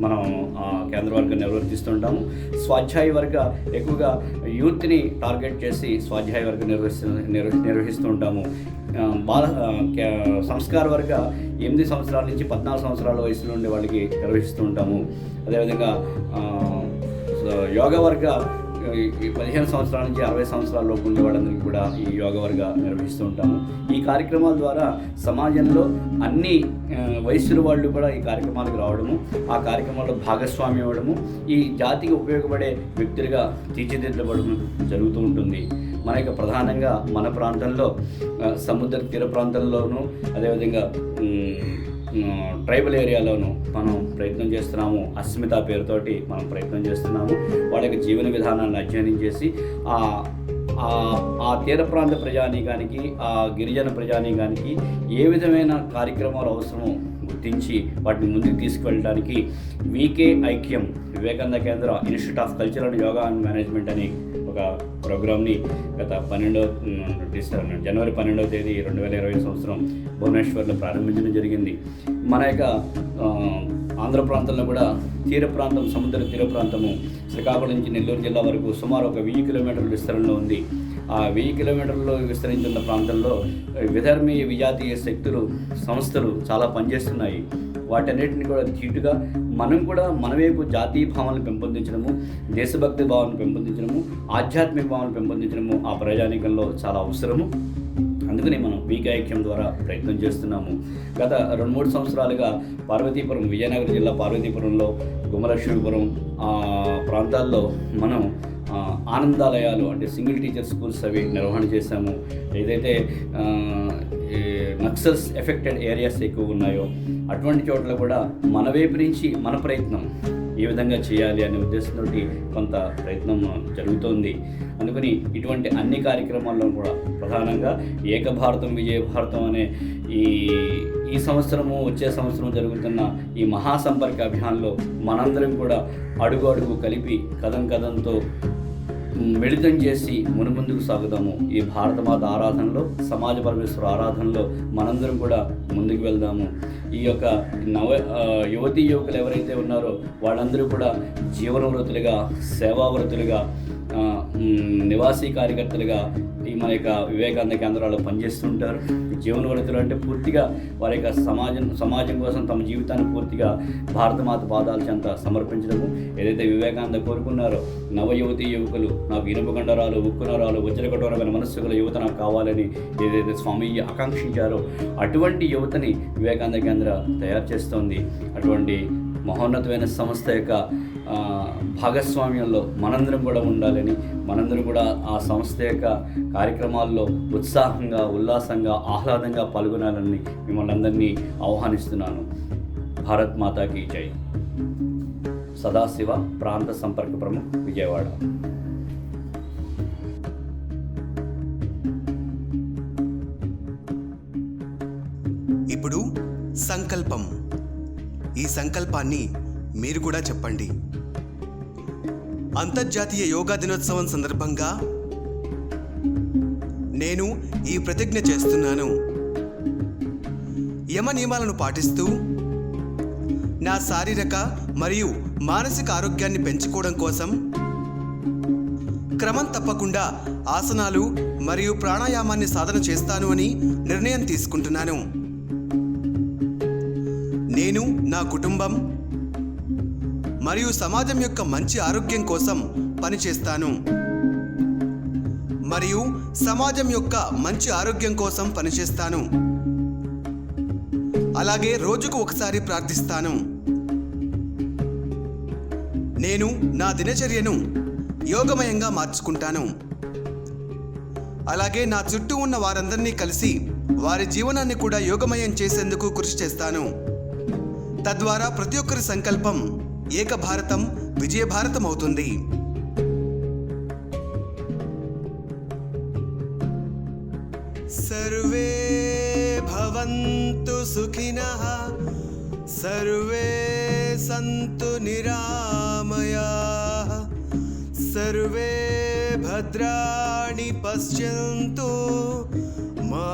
మనం కేంద్ర వర్గం నిర్వర్తిస్తుంటాము. స్వాధ్యాయ వర్గ ఎక్కువగా యూత్ని టార్గెట్ చేసి స్వాధ్యాయ వర్గం నిర్వహిస్తూ ఉంటాము. సంస్కార వర్గ 8 సంవత్సరాల నుంచి 14 సంవత్సరాల వయసులో ఉండే వాళ్ళకి నిర్వహిస్తూ ఉంటాము. అదేవిధంగా యోగ వర్గ 15 సంవత్సరాల నుంచి 60 సంవత్సరాల లోపు ఉండే వాళ్ళందరికీ కూడా ఈ యోగ వర్గ నిర్వహిస్తూ ఉంటాము. ఈ కార్యక్రమాల ద్వారా సమాజంలో అన్ని వయస్సుల వాళ్ళు కూడా ఈ కార్యక్రమాలకు రావడము, ఆ కార్యక్రమాల్లో భాగస్వామ్యం అవ్వడము, ఈ జాతికి ఉపయోగపడే వ్యక్తులుగా తీర్చిదిద్దబడము జరుగుతూ ఉంటుంది. మన యొక్క ప్రధానంగా మన ప్రాంతంలో సముద్ర తీర ప్రాంతంలోనూ అదేవిధంగా ట్రైబల్ ఏరియాలోనూ మనం ప్రయత్నం చేస్తున్నాము. అస్మిత పేరుతోటి మనం ప్రయత్నం చేస్తున్నాము. వాళ్ళ యొక్క జీవన విధానాన్ని అధ్యయనం చేసి ఆ తీర ప్రాంత ప్రజానీకానికి, ఆ గిరిజన ప్రజానీకానికి ఏ విధమైన కార్యక్రమాలు అవసరమో గుర్తించి వాటిని ముందుకు తీసుకువెళ్ళడానికి వీకే ఐక్యం వివేకానంద కేంద్ర institute of culture and yoga and management అని ఒక ప్రోగ్రామ్ని గత జనవరి 12వ తేదీ 2020 సంవత్సరం భువనేశ్వర్లో ప్రారంభించడం జరిగింది. మన యొక్క ఆంధ్ర ప్రాంతంలో కూడా సముద్ర తీర ప్రాంతము శ్రీకాకుళం నుంచి నెల్లూరు జిల్లా వరకు సుమారు ఒక 1000 కిలోమీటర్ల విస్తరణలో ఉంది. ఆ 1000 కిలోమీటర్లలో విస్తరించిన ప్రాంతంలో విధర్మీయ విజాతీయ శక్తులు, సంస్థలు చాలా పనిచేస్తున్నాయి. వాటన్నిటిని కూడా ధీటుగా మనం కూడా మన వైపు జాతీయ భావాలను పెంపొందించడము, దేశభక్తి భావాలను పెంపొందించడము, ఆధ్యాత్మిక భావాలను పెంపొందించడము ఆ ప్రజానీకంలో చాలా అవసరము. అందుకని మనం వీకే ఐక్యం ద్వారా ప్రయత్నం చేస్తున్నాము. గత 2-3 సంవత్సరాలుగా పార్వతీపురం, విజయనగరం జిల్లా పార్వతీపురంలో, గుమ్మలక్ష్మీపురం ప్రాంతాల్లో మనం ఆనందాలయాలు అంటే సింగిల్ టీచర్ స్కూల్స్ అవి నిర్వహణ చేశాము. ఏదైతే నక్సల్స్ ఎఫెక్టెడ్ ఏరియాస్ ఎక్కువ ఉన్నాయో అటువంటి చోట్ల కూడా మన వైపు నుంచి మన ప్రయత్నం ఏ విధంగా చేయాలి అనే ఉద్దేశంతో కొంత ప్రయత్నం జరుగుతోంది. అందుకని ఇటువంటి అన్ని కార్యక్రమాల్లో కూడా ప్రధానంగా ఏక భారతం విజయ భారతం అనే ఈ సంవత్సరము వచ్చే సంవత్సరం జరుగుతున్న ఈ మహాసంపర్క అభియాన్లో మనందరం కూడా అడుగు అడుగు కలిపి కదంతో మిళితం చేసి మునుముందుకు సాగుదాము. ఈ భారతమాత ఆరాధనలో, సమాజ పరమేశ్వర ఆరాధనలో మనందరం కూడా ముందుకు వెళ్దాము. ఈ యొక్క యువతీ యువకులు ఎవరైతే ఉన్నారో వాళ్ళందరూ కూడా జీవనవృత్తులుగా, సేవావృత్తులుగా, నివాసీ కార్యకర్తలుగా ఈ మన యొక్క వివేకానంద కేంద్రాల్లో పనిచేస్తుంటారు. జీవనవృత్తులు అంటే పూర్తిగా వారి యొక్క సమాజం కోసం తమ జీవితాన్ని పూర్తిగా భారతమాత పాదాల చెంత సమర్పించడము. ఏదైతే వివేకానంద కోరుకున్నారో నవ యువతీ యువకులు, నాకు ఇనుప కండరాలు, ఉక్కు నరాలు, వజ్రకఠోరమైన మనస్సు గల యువత నాకు కావాలని ఏదైతే స్వామీజీ ఆకాంక్షించారో అటువంటి యువతని వివేకానంద కేంద్ర తయారు చేస్తోంది. అటువంటి మహోన్నతమైన సంస్థ యొక్క భాగస్వామ్యంలో మనందరం కూడా ఉండాలని, మనందరం కూడా ఆ సంస్థ యొక్క కార్యక్రమాల్లో ఉత్సాహంగా, ఉల్లాసంగా, ఆహ్లాదంగా పాల్గొనాలని మిమ్మల్ని అందరినీ ఆహ్వానిస్తున్నాను. భారత్ మాతాకి జై. సదాశివ, ప్రాంత సంపర్క ప్రముఖ్, విజయవాడ. ఇప్పుడు సంకల్పం. ఈ సంకల్పాన్ని మీరు కూడా చెప్పండి. అంతర్జాతీయ యోగా దినోత్సవం సందర్భంగా నేను ఈ ప్రతిజ్ఞ చేస్తున్నాను. యమ నియమాలను పాటిస్తూ నా శారీరక మరియు మానసిక ఆరోగ్యాన్ని పెంచుకోవడం కోసం క్రమం తప్పకుండా ఆసనాలు మరియు ప్రాణాయామాన్ని సాధన చేస్తాను అని నిర్ణయం తీసుకుంటున్నాను. నేను నా కుటుంబం మరియు సమాజం యొక్క మంచి ఆరోగ్యం కోసం పనిచేస్తాను మరియు సమాజం యొక్క మంచి ఆరోగ్యం కోసం పనిచేస్తాను. అలాగే రోజుకు ఒకసారి ప్రార్థిస్తాను. నేను నా దినచర్యను యోగమయంగా మార్చుకుంటాను. అలాగే నా చుట్టూ ఉన్న వారందరినీ కలిసి వారి జీవనాన్ని కూడా యోగమయం చేసేందుకు కృషి చేస్తాను. తద్వారా ప్రతి ఒక్కరి సంకల్పం ఏక భారతం విజయ భారతం అవుతుంది. సర్వే భవంతు సుఖినః, సర్వే సంతు నిరామయాః, సర్వే భద్రాణి పశ్యంతు, మా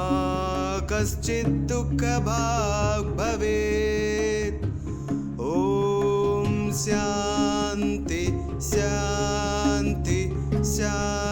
కశ్చిత్ దుఃఖభాగ్ భవేత్. ఓం శాంతి శాంతి శాంతి.